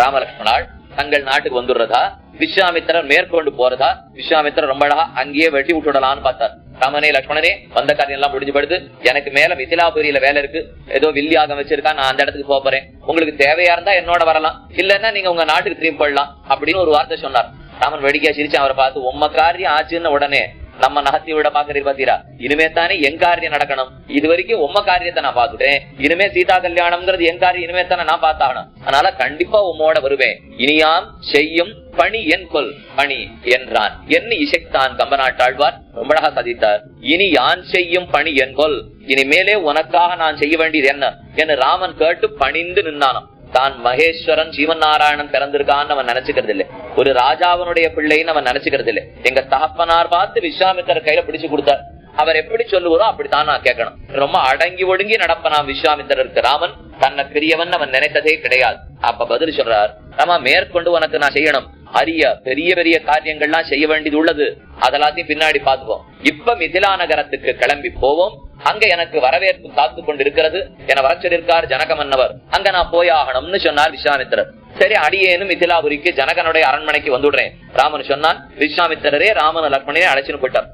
ராமலட்சுமணாள் தங்கள் நாட்டுக்கு வந்துடுறதா, விஸ்வாமித்திரர் மேற்கொண்டு போறதா. விஸ்வாமித்திரர் ரொம்ப அழகா அங்கேயே வெட்டி விட்டுடலான்னு பார்த்தார். ராமனே லட்சுமணனே வந்த காரியம் எல்லாம் முடிஞ்சுபடுது, எனக்கு மேல மிதிலாபுரியில வேலை இருக்கு, ஏதோ வில்லியாகம் வச்சிருக்கா, நான் அந்த இடத்துக்கு போறேன், உங்களுக்கு தேவையா இருந்தா என்னோட வரலாம், இல்லன்னா நீங்க உங்க நாட்டுக்கு திரும்பி போடலாம் அப்படின்னு ஒரு வார்த்தை சொன்னார். ராமன் வேடிக்கையா சிரிச்சு அவரை பார்த்து, உம்ம காரியம் ஆச்சுன்னு உடனே நம்ம நகர்த்தி விட பாக்குறது பாத்தீரா, இனிமே தானே என் காரியம் நடக்கணும். இது வரைக்கும் உம்ம காரியத்தை நான் பாத்துட்டேன், இனிமே சீதா கல்யாணம்ங்கிறது என் காரியம், இனிமே தானே நான் பார்த்தாகணும். அதனால கண்டிப்பா உம்மோட வருவேன். இனியாம் செய்யும் பணி என் கொல் பணி என்றான். என்ன இசைத்தான் கம்பநாட்டாழ்வார் ரொம்ப அழகா சாதித்தார். இனி யான் செய்யும் பணி என் கொல், இனிமேலே உனக்காக நான் செய்ய வேண்டியது என்ன என்று ராமன் கேட்டு பணிந்து நின்னானாம். தான் மகேஸ்வரன் ஜீவன் நாராயணன் பிறந்திருக்கான்னு அவன் நினைச்சுக்கிறது இல்லை, ஒரு ராஜாவனுடைய பிள்ளைன்னு அவன் நினைச்சுக்கிறது இல்லை. எங்க தகப்பனார் பார்த்து விஸ்வாமித்திரர் கையில பிடிச்சு கொடுத்தார். அவர் எப்படி சொல்லுவதோ அப்படித்தான் நான் கேட்கணும். ரொம்ப அடங்கி ஒடுங்கி நடப்பனாம் விஸ்வாமித்திரருக்கு. ராமன் தன்னை பெரியவன் அவன் நினைத்ததே கிடையாது. அப்ப பதில் சொல்றார், நம்ம மேற்கொண்டு உனக்கு நான் செய்யணும் அரிய பெரிய பெரிய காரியங்கள்லாம் செய்ய வேண்டியது உள்ளது, அதெல்லாத்தையும் பின்னாடி பாத்துப்போம். இப்ப மிதிலா நகரத்துக்கு கிளம்பி போவோம். அங்க எனக்கு வரவேற்பு காத்து கொண்டிருக்கிறது, என வரச்சொல்லிருக்கார் ஜனக மன்னவர், அங்க நான் போயாகணும்னு சொன்னார் விஸ்வாமித்திரர். சரி அடியேனும் மிதிலாபுரிக்கு ஜனகனுடைய அரண்மனைக்கு வந்துடுறேன் ராமன் சொன்னான். விஸ்வாமித்திரரே ராமன் லக்ஷ்மணனே அழைச்சுன்னு போயிட்டார்.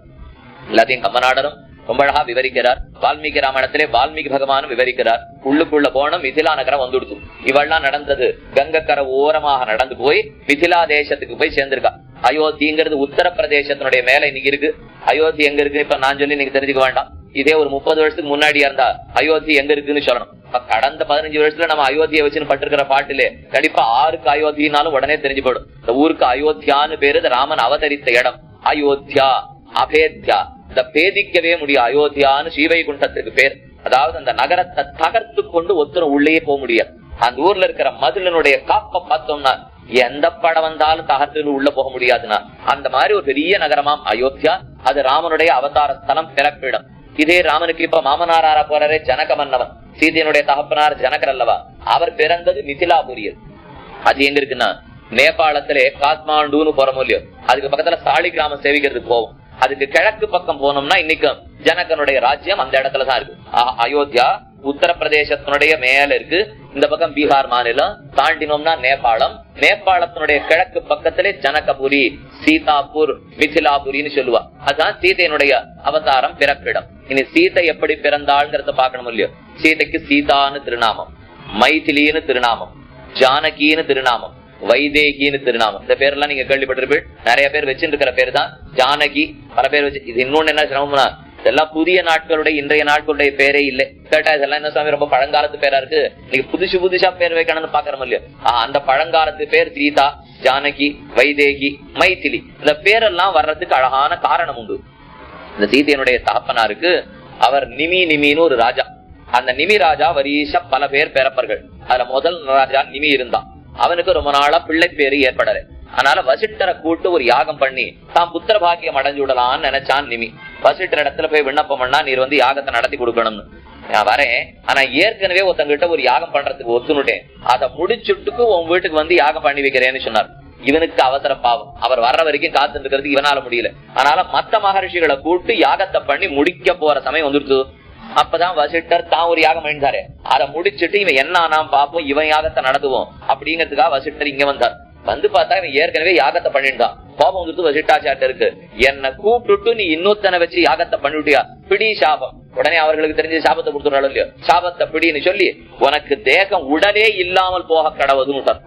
எல்லாத்தையும் கம்பநாடரும் ரொம்ப அழகா விவரிக்கிறார். வால்மீகி ராமாயணத்திலே வால்மீகி பகவானும் விவரிக்கிறார். உள்ளுக்குள்ள போனோம், மிதிலா நகரம் வந்துடுச்சு. இவெல்லாம் நடந்தது கங்கக்கரை ஓரமாக நடந்து போய் மிதிலா தேசத்துக்கு போய் சேர்ந்திருக்கா. அயோத்திங்கிறது உத்தரப்பிரதேசத்தினுடைய மேல இன்னைக்கு இருக்கு. அயோத்தி எங்க இருக்கு இப்ப நான் சொல்லி நீங்க தெரிஞ்சுக்க வேண்டாம். இதே ஒரு 30 வருஷத்துக்கு முன்னாடியா இருந்தா அயோத்தி எங்க இருக்குன்னு சொல்லணும். கடந்த 15 வருஷத்துல நம்ம அயோத்தியை வச்சுன்னு பட்டிருக்கிற பாட்டிலே கண்டிப்பா 6க்கு அயோத்தினாலும் உடனே தெரிஞ்சு போடும். இந்த ஊருக்கு அயோத்தியான்னு பேரு ராமன் அவதரித்த இடம். அயோத்தியா அபேத்யா, இந்த பேதிக்கவே முடியும். அயோத்தியான்னு ஸ்ரீவைகுண்டத்துக்கு பேர். அதாவது அந்த நகரத்தை தகர்த்து கொண்டு ஒருத்தரும் உள்ளே போக முடியாது. அந்த ஊர்ல இருக்கிற மதிலினுடைய காப்ப பார்த்தோம்னா எந்த படம் வந்தாலும் தகர்த்து உள்ள போக முடியாதுன்னா அந்த மாதிரி ஒரு பெரிய நகரமாம் அயோத்தியா. அது ராமனுடைய அவதார ஸ்தலம், பிறப்பிடம். இதே ராமனுக்கு இப்ப மாமனாரா போறரே ஜனக மன்னவன், சீதையனுடைய தகப்பனார் ஜனகர் அல்லவா, அவர் பிறந்தது மிதிலாபுரியில். அது எங்க இருக்குன்னா நேபாளத்திலே காத்மாண்டுன்னு போற மூலியம், அதுக்கு பக்கத்துல சாலி கிராமம் சேவிக்கிறதுக்கு போவோம். அதுக்கு கிழக்கு பக்கம் போனோம்னா இன்னைக்கும் ஜனகனுடைய ராஜ்யம் அந்த இடத்துலதான் இருக்கு. அயோத்தியா உத்தரப்பிரதேசத்தினுடைய மேல இருக்கு. இந்த பக்கம் பீகார் மாநிலம் தாண்டினோம்னா நேபாளம். நேபாளத்தினுடைய கிழக்கு பக்கத்திலே ஜனகபுரி, சீதாபூர், மிதிலாபுரின்னு சொல்லுவா. அதுதான் சீதையனுடைய அவதாரம், பிறப்பிடம். இனி சீதை எப்படி பிறந்தாள்ங்கிறத பாக்கணும் இல்லையோ. சீதைக்கு சீதான்னு திருநாமம். மைதிலின்னு திருநாமம், ஜானகின்னு திருநாமம், வைதேகின்னு திருநாமம். இந்த பேரெல்லாம் நீங்க கேள்விப்பட்டிருப்பீங்க. நிறைய பேர் வச்சிருக்கிற பேர் தான் ஜானகி. பல பேர் வச்சு இது இன்னொன்னு என்ன சிரமம்னா, இதெல்லாம் புதிய நாட்களுடைய இன்றைய நாட்களுடைய பேரே இல்லை. கேட்டா இதெல்லாம் என்ன சாமி ரொம்ப பழங்காலத்து பேரா இருக்கு, நீங்க புதுசா பேர் வைக்கணும்னு பாக்குறோம் இல்லையா? அந்த பழங்காலத்து பேர் சீதா, ஜானகி, வைதேகி, மைதிலி. இந்த பேரெல்லாம் வர்றதுக்கு அழகான காரணம் உண்டு. இந்த சீதையனுடைய தகப்பனாருக்கு அவர் நிமின்னு ஒரு ராஜா. அந்த நிமி ராஜா வரிச பல பேர் பிறப்பர்கள். அதுல முதல் ராஜா நிமி இருந்தான். அவனுக்கு ரொம்ப நாளா பிள்ளை பேரு ஏற்படல. அதனால வசிட்டரை கூட்டு ஒரு யாகம் பண்ணி தான் புத்திர பாக்கியம் அடைஞ்சு விடலான்னு நினைச்சான் நிமி. வசிட்டர் இடத்துல போய் விண்ணப்பம் பண்ணா, நீர் வந்து யாகத்தை நடத்தி கொடுக்கணும்னு. நான் வரேன், ஆனா ஏற்கனவே ஒருத்தங்கிட்ட ஒரு யாகம் பண்றதுக்கு ஒத்துனுட்டேன், அதை முடிச்சுட்டுக்கு உன் வீட்டுக்கு வந்து யாகம் பண்ணி வைக்கிறேன்னு சொன்னார். இவனுக்கு அவசர பாவம், அவர் வர்ற வரைக்கும் காத்து இருக்கிறதுக்கு இவனால முடியல. அதனால மத்த மகர்ஷிகளை கூட்டு யாகத்தை பண்ணி முடிக்க போற சமயம் வந்துடுச்சு. அப்பதான் வசிட்டர் தான் ஒரு யாகம் பண்ணிட்டாரு. அதை முடிச்சுட்டு இவன் என்ன நாம் பாப்போம், இவன் யாகத்தை நடத்துவோம் அப்படிங்கிறதுக்காக வசிட்டர் இங்க வந்தார். வந்து பார்த்தா இவன் ஏற்கனவே யாகத்தை பண்ணிட்டான். கோபம் வந்துட்டு வசிட்டாச்சாட்ட இருக்கு, என்ன கூப்பிட்டு நீ இன்னொத்தனை வச்சு யாகத்தை பண்ணிவிட்டியா, பிடி சாபம். உடனே அவர்களுக்கு தெரிஞ்ச சாபத்தை கொடுத்துறாலும் இல்லையோ, சாபத்தை பிடின்னு சொல்லி உனக்கு தேகம் உடலே இல்லாமல் போக கடவுதுன்னு.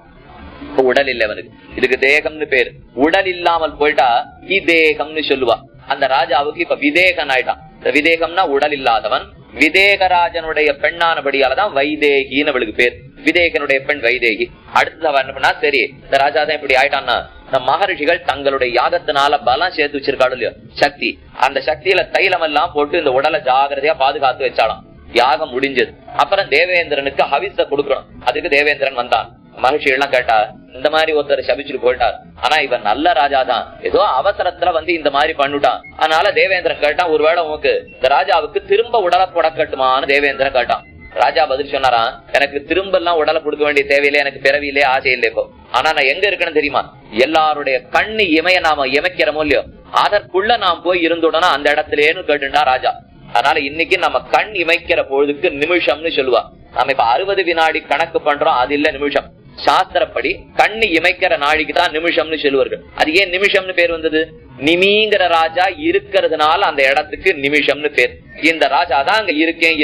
உடல் இல்ல அவனுக்கு, இதுக்கு தேகம்னு பேரு. உடல் இல்லாமல் போயிட்டா விதேகம்னு சொல்லுவா. அந்த ராஜாவுக்கு இப்ப விதேகன் ஆயிட்டான். விதேகம்னா உடல் இல்லாதவன். விதேகராஜனுடைய பெண்ணானபடியாலதான் வைதேகின்னு அவளுக்கு பேர். விதேகனுடைய பெண் வைதேகி. அடுத்தது அவன் என்ன பண்ணா, சரி இந்த ராஜா தான் இப்படி ஆயிட்டான்னா, இந்த மகரிஷிகள் தங்களுடைய யாகத்தினால பலம் சேர்த்து வச்சிருக்காடு இல்லையோ சக்தி, அந்த சக்தியில தைலம் எல்லாம் போட்டு இந்த உடலை ஜாகிரதையா பாதுகாத்து வச்சாலாம். யாகம் முடிஞ்சது. அப்புறம் தேவேந்திரனுக்கு ஹவிச கொடுக்கணும். அதுக்கு தேவேந்திரன் வந்தான். மகிழ்ச்சி எல்லாம் கேட்டா, இந்த மாதிரி ஒருத்தர் சபிச்சுட்டு போயிட்டார், ஆனா இவன் நல்ல ராஜா தான், ஏதோ அவசரத்துல வந்து இந்த மாதிரி பண்ணிட்டான். அதனால தேவேந்திரன் கேட்டான், ஒருவேளை உனக்கு இந்த ராஜாவுக்கு திரும்ப உடலை புடக்கட்டுமான்னு தேவேந்திரன் கேட்டான். ராஜா பதில் சொன்னாராம், எனக்கு திரும்ப எல்லாம் உடலை கொடுக்க வேண்டிய தேவையில்லை, எனக்கு பிறவியிலே ஆசை இல்லை இப்போ. ஆனா நான் எங்க இருக்கேன்னு தெரியுமா, எல்லாருடைய கண்ணு இமைய நாம இமைக்கிறோமோ இல்லையோ அதற்குள்ள நாம் போய் இருந்துடனா அந்த இடத்துலன்னு கேட்டுட்டா ராஜா. அதனால இன்னைக்கு நம்ம கண் இமைக்கிற பொழுதுக்கு நிமிஷம்னு சொல்லுவா. நம்ம இப்ப 60 வினாடி கணக்கு பண்றோம், அது இல்ல நிமிஷம். சாஸ்திரப்படி கண்ணு இமைக்கிற நாளைக்கு தான் நிமிஷம்னு சொல்லுவார்கள். அது ஏன் நிமிஷம்னு பேர் வந்தது, நிமிங்கிற ராஜா இருக்கிறதுனால அந்த இடத்துக்கு நிமிஷம்னு பேர். இந்த ராஜா தான் அங்க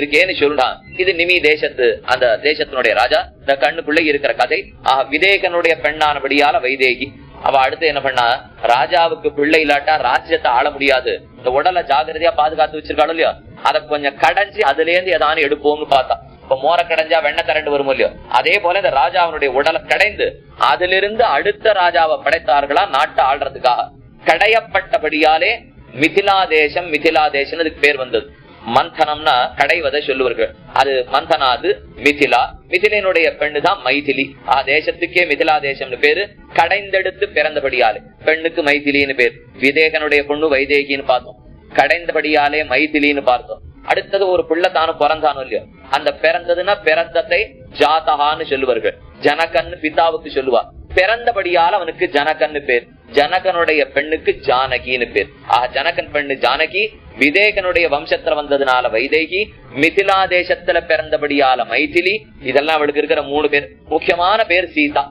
இருக்கேன்னு சொல்றான். இது நிமி தேசத்து, அந்த தேசத்தினுடைய ராஜா. இந்த கண்ணுக்குள்ள இருக்கிற கதை. விதேகனுடைய பெண்ணானபடியால வைதேகி. அவ அடுத்து என்ன பண்ணா, ராஜாவுக்கு பிள்ளை இல்லாட்டா ராஜ்யத்தை ஆள முடியாது, இந்த உடலை ஜாகிரதையா பாதுகாத்து வச்சிருக்காளோ இல்லையோ, அதை கொஞ்சம் கடைஞ்சி அதுல இருந்து ஏதானு எடுப்போம்னு பார்த்தா. இப்ப மோர கடைஞ்சா வெண்ணெய் திரண்டு வரும் இல்லையோ, அதே போல இந்த ராஜாவுடைய உடலை கடைந்து அதிலிருந்து அடுத்த ராஜாவை படைத்தார்களா நாட்டை ஆள்றதுக்காக. கடையப்பட்டபடியாலே மிதிலா தேசம் அதுக்கு பேர் வந்தது. மந்தனம்னா கடைவதை சொல்லுவார்கள். அது மந்தனாது மிதிலா. மிதிலினுடைய பெண்ணு தான் மைதிலி. தேசத்துக்கே மிதிலா தேசம்னு பேரு. கடைந்தெடுத்து பிறந்தபடியாலே பெண்ணுக்கு மைதிலின்னு பேர். விதேகனுடைய பொண்ணு வைதேகின்னு பார்த்தோம், கடைந்தபடியாலே மைதிலின்னு பார்த்தோம். அடுத்தது ஒரு பிள்ளை தானும் பிறந்தானோ இல்லையோ, அந்த பிறந்ததுன்னா பிறந்ததை ஜாதகான்னு சொல்லுவார்கள். ஜனகன்னு பிதாவுக்கு சொல்லுவா. பிறந்தபடியால அவனுக்கு ஜனகன்னு பேர். ஜனகனுடைய பெண்ணுக்கு ஜானகின்னு பேர். ஜனகன் பெண்ணு ஜானகி. விதேகனுடைய வம்சத்துல வந்ததுனால வைதேகி. மிதிலா தேசத்துல பிறந்தபடியால மைதிலி. இதெல்லாம் அவளுக்கு இருக்கிற 3 பேர். முக்கியமான பேர் சீதா.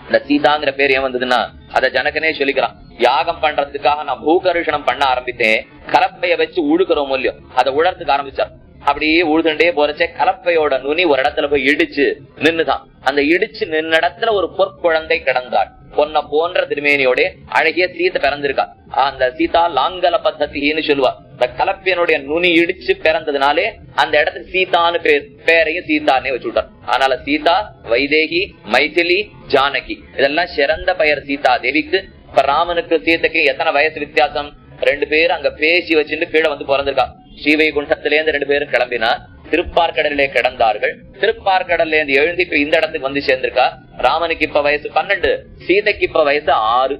இந்த சீதாங்கிற பேர் ஏன் வந்ததுன்னா, அத ஜனகனே சொல்லிக்கிறான். யாகம் பண்றதுக்காக நான் பூகருஷணம் பண்ண ஆரம்பித்தேன், கலப்பைய வச்சு உழுக்கிறோம் இல்லையோ அதை உழறதுக்கு ஆரம்பிச்சார். அப்படியே உழுதுண்டே போறச்சே கலப்பையோட நுனி ஒரு இடத்துல போய் இடிச்சு நின்னுதான். அந்த இடிச்சு நின்ன இடத்துல ஒரு பொற்குழந்தை கிடந்தாள். பொன்ன போன்ற திருமேனியோட அழகிய சீதை பிறந்திருக்கா. அந்த சீதா லாங்கல பத்தத்தின்னு சொல்லுவா. இந்த கலப்பையனுடைய நுனி இடிச்சு பிறந்ததுனாலே அந்த இடத்துக்கு சீதான்னு பேரையும் சீதானே வச்சு விட்டார். அதனால சீதா, வைதேகி, மைதிலி, ஜானகி இதெல்லாம் சிறந்த பெயர் சீதா தேவிக்கு. இப்ப ராமனுக்கு சீதைக்கு எத்தனை வயசு வித்தியாசம்? 2 பேரும் அங்க பேசி வச்சுட்டு கீழே வந்து பிறந்திருக்கா. ஸ்ரீவைகுண்டத்திலேருந்து 2 பேரும் கிளம்பினா திருப்பார்கடலே கிடந்தார்கள். திருப்பார்கடல்ல இருந்து எழுந்து இப்ப இந்த இடத்துக்கு வந்து சேர்ந்திருக்கா. ராமனுக்கு இப்ப வயசு 12, சீதைக்கு இப்ப வயசு 6.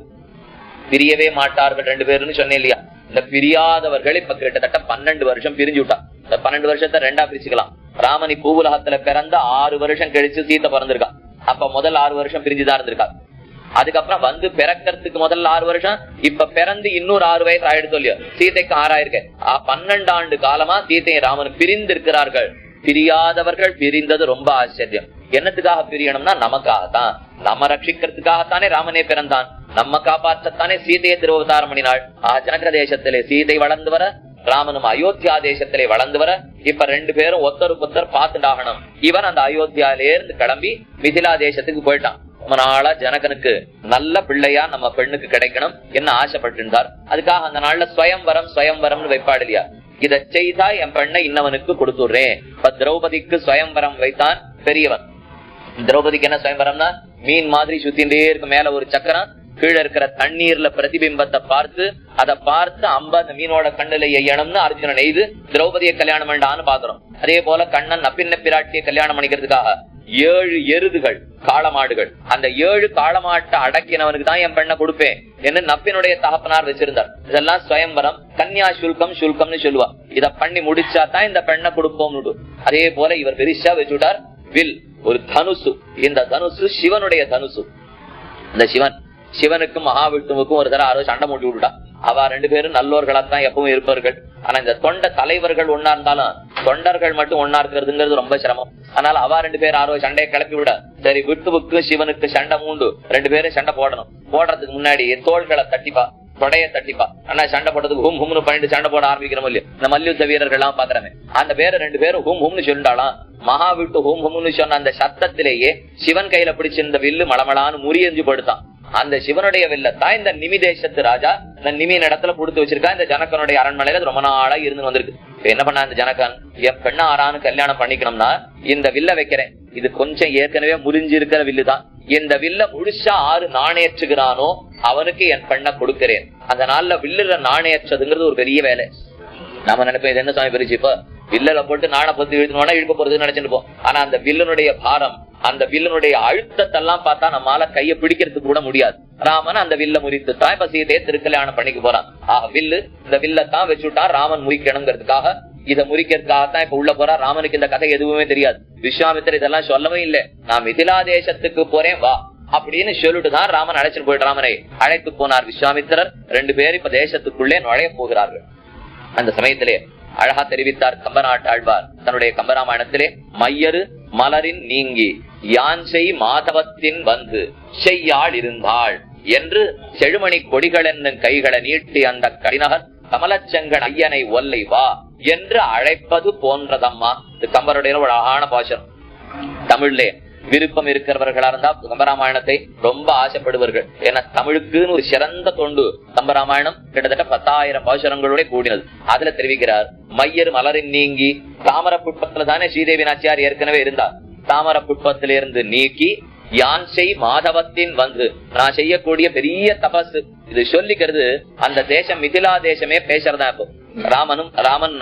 பிரியவே மாட்டார்கள் 2 பேருன்னு சொன்னேன் இல்லையா. இந்த பிரியாதவர்கள் இப்ப கிட்டத்தட்ட 12 வருஷம் பிரிஞ்சு விட்டா. இந்த 12 வருஷத்தை 2ஆ பிரிச்சுக்கலாம். ராமனி பூவுலகத்துல பிறந்த 6 வருஷம் கழிச்சு சீதை பிறந்திருக்கா. அப்ப முதல் 6 வருஷம் பிரிஞ்சுதான் இருந்திருக்கா. அதுக்கப்புறம் வந்து பிறக்கிறதுக்கு முதல்ல 6 வருஷம், இப்ப பிறந்து இன்னொரு 6 வயசு ஆயிடுச்சு இல்லையா. சீதைக்கு 6 ஆயிருக்கு. 12 ஆண்டு காலமா சீதையை ராமன் பிரிந்து இருக்கிறார்கள். பிரியாதவர்கள் பிரிந்தது ரொம்ப ஆச்சரியம். என்னத்துக்காக பிரியணும்னா நமக்காகத்தான், நம்ம ரட்சிக்கிறதுக்காகத்தானே ராமனே பிறந்தான், நம்ம காப்பாற்றத்தானே சீதையை திருவதாரம் பண்ணினாள். ஜனக தேசத்திலே சீதை வளர்ந்து வர ராமனும் அயோத்தியா தேசத்திலே வளர்ந்து வர இப்ப 2 பேரும் ஒருத்தருக்கு ஒருத்தர் பார்த்துட்டாகணும். இவன் அந்த அயோத்தியாலே இருந்து கிளம்பி மிதிலா தேசத்துக்கு போயிட்டான். ரொம்ப நாளா ஜனகனுக்கு நல்ல பிள்ளையா நம்ம பெண்ணுக்கு கிடைக்கணும் என்ன ஆசைப்பட்டிருந்தார். அதுக்காக அந்த நாள்ல ஸ்வயம்வரம்னு வைப்பாடு இல்லையா, இதை செய்தா என் பெண்ணை இன்னவனுக்கு கொடுத்துடுறேன். இப்ப திரௌபதிக்கு ஸ்வயம்வரம் வைத்தான் பெரியவன். திரௌபதிக்கு என்ன ஸ்வயம்வரம்னா, மீன் மாதிரி சுத்தின்றே இருக்கு, மேல ஒரு சக்கரம், கீழே இருக்கிற தண்ணீர்ல பிரதிபிம்பத்தை பார்த்து அதை பார்த்து அந்த மீனோட கண்ணுல எய்யணும்னு அர்ஜுனன் எய்து திரௌபதியை கல்யாணம் வேண்டான்னு பாக்குறோம். அதே போல கண்ணன் நப்பின்ன பிராட்டியை கல்யாணம் பண்ணிக்கிறதுக்காக 7 எருதுகள் காளமாடுகள், அந்த 7 காளமாட்டை அடக்கினவனுக்கு தான் என் பெண்ணை கொடுப்பேன் என்று நப்பினுடைய தகப்பனார் வச்சிருந்தார். இதெல்லாம் ஸ்வயம்வரம், கன்யா சுல்கம்னு சொல்லுவா. இத பண்ணி முடிச்சா தான் இந்த பெண்ணை கொடுப்போம். அதே போல இவர் பெரிசா வச்சுட்டார் வில், ஒரு தனுசு. இந்த தனுசு சிவனுடைய தனுசு. இந்த சிவனுக்கும் மகாவிஷ்ணுவுக்கும் ஒரு தடவை யாரோ சண்டை மூட்டி விட்டுட்டா. அவ 2 பேரும் நல்லோர்களாத்தான் எப்பவும் இருப்பார்கள். ஆனா இந்த தொண்ட தலைவர்கள் ஒன்னா இருந்தாலும் தொண்டர்கள் மட்டும் ஒன்னா இருக்கிறதுங்கிறது ரொம்ப சிரமம். அதனால அவ 2 பேரும் யாரோ சண்டையை கிளப்பி விட, சரி விட்டுவுக்கு சிவனுக்கு சண்டை மூண்டு 2 பேரும் சண்டை போடணும். போடுறதுக்கு முன்னாடி தோள்களை தட்டிப்பா, தொடைய தட்டிப்பா. ஆனா சண்டை போடுறதுக்கு ஹூம் ஹூம்னு பண்ணிட்டு சண்டை போட ஆரம்பிக்கிறோம் இல்லையா, இந்த மல்யுத்த வீரர்கள் எல்லாம் பாக்குறமே. அந்த பேரை 2 பேரும் ஹூம் ஹூம்னு சொல்லிட்டாலாம். மகாவிட்டு ஹூம் ஹூம்னு சொன்ன அந்த சத்தத்திலேயே சிவன் கையில பிடிச்சிருந்த வில்லு மளமளான்னு முறியஞ்சு படுத்தான். அந்த சிவனுடைய வில்லத்தான் இந்த நிமி தேசத்து ராஜா இந்த நிமியின் இடத்துல கொடுத்து வச்சிருக்கா. இந்த ஜனகனுடைய அரண்மனையில ரொம்ப நாளா இருந்து வந்திருக்கு. என்ன பண்ணா இந்த ஜனகன், என் பெண்ண ஆறான்னு கல்யாணம் பண்ணிக்கணும்னா இந்த வில்ல வைக்கிறேன். இது கொஞ்சம் ஏற்கனவே முறிஞ்சு இருக்கிற வில்லுதான். இந்த வில்ல முழுசா 6 நாணயற்றுகிறானோ அவனுக்கு என் பெண்ணை கொடுக்கிறேன். அந்த நாள்ல வில்லுல நாணயற்றதுங்கிறது ஒரு பெரிய வேலை. நாம நினைப்போம் இது என்ன சுவாமி பெருச்சு, இப்ப வில்லுல போட்டு நாணை பத்தி இழுத்துனோம்னா இழுக்க போறதுன்னு நினைச்சுட்டு. ஆனா அந்த வில்லுனுடைய பாரம், அந்த வில்லனுடைய அழுத்தத்தெல்லாம் பார்த்தா நம்மளால கையை பிடிக்கிறதுக்கு கூட முடியாது. ராமன் அந்த வில்ல முறித்துட்டான். இப்ப சீதையை திருக்கல்யாணம் பண்ணிக்க போறான். வில்லு, இந்த வில்லத்தான் வச்சுட்டான் ராமன் முறிக்கணுங்கிறதுக்காக. இதை முறிக்கிறதுக்காகத்தான் இப்ப உள்ள போறா. ராமனுக்கு இந்த கதை எதுவுமே தெரியாது. விஸ்வாமித்திரர் இதெல்லாம் சொல்லவே இல்லை. நான் மிதிலா தேசத்துக்கு போறேன் வா அப்படின்னு சொல்லிட்டுதான் ராமன் அழைச்சிட்டு போயிட்டு ராமனை அழைத்து போனார் விஸ்வாமித்திரர். 2 பேர் இப்ப தேசத்துக்குள்ளே நுழைய போகிறார்கள். அந்த சமயத்திலே அழகா தெரிவித்தார் கம்பநாட்டாழ்வார் தன்னுடைய கம்பராமாயணத்திலே, மையரு மலரின் நீங்கி யான்சை மாதவத்தின் வந்து செய்யாள் இருந்தாள் என்று செழுமணி கொடிகள் என்னும் கைகளை நீட்டி அந்த கடிநகர் கமலச்செங்கன் ஐயனை ஒல்லை வா என்று அழைப்பது போன்றதம்மா. இது கம்பருடைய ஒரு அழகான பாசனம். தமிழ்லே விருப்பம் இருக்கிறவர்களா இருந்தா கம்பராமாயணத்தை ரொம்ப ஆசைப்படுவார்கள். ஏன்னா தமிழுக்குன்னு ஒரு சிறந்த தொண்டு. கம்பராமாயணம் கிட்டத்தட்ட 10,000 பாசுரங்களோட கூடினது. அதுல தெரிவிக்கிறார், மையர் மலரின் நீங்கி தாமர புட்பத்துல தானே ஸ்ரீதேவி நாச்சியார் ஏற்கனவே இருந்தார். தாமர புட்பத்திலிருந்து நீக்கி யான்சை மாதவத்தின் வந்து, நான் செய்யக்கூடிய பெரிய தபசு. இது சொல்லிக்கிறது அந்த தேசம் மிதிலா தேசமே பேசுறதா. இப்போ ராமன்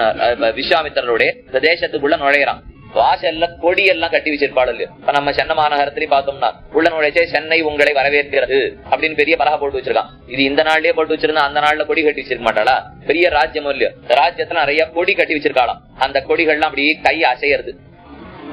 விஸ்வாமித்திரருடைய இந்த தேசத்துக்குள்ள நுழையிறான். வாசல்ல கொடி எல்லாம் கட்டி வச்சிருப்பாள் இல்லையா. இப்ப நம்ம சென்னை மாநகரத்திலேயே பார்த்தோம்னா உள்ள நுழைச்சே சென்னை உங்களை வரவேற்கிறது அப்படின்னு பெரிய பலகை போட்டு வச்சிருக்கான். இது இந்த நாள்லயே போட்டு வச்சிருந்தா அந்த நாள்ல கொடி கட்டி வச்சிருக்க மாட்டாளா? பெரிய ராஜ்யம் இல்லையா, ராஜ்யத்துல நிறைய கொடி கட்டி வச்சிருக்காளாம். அந்த கொடிகள்லாம் அப்படி கை அசைகிறது,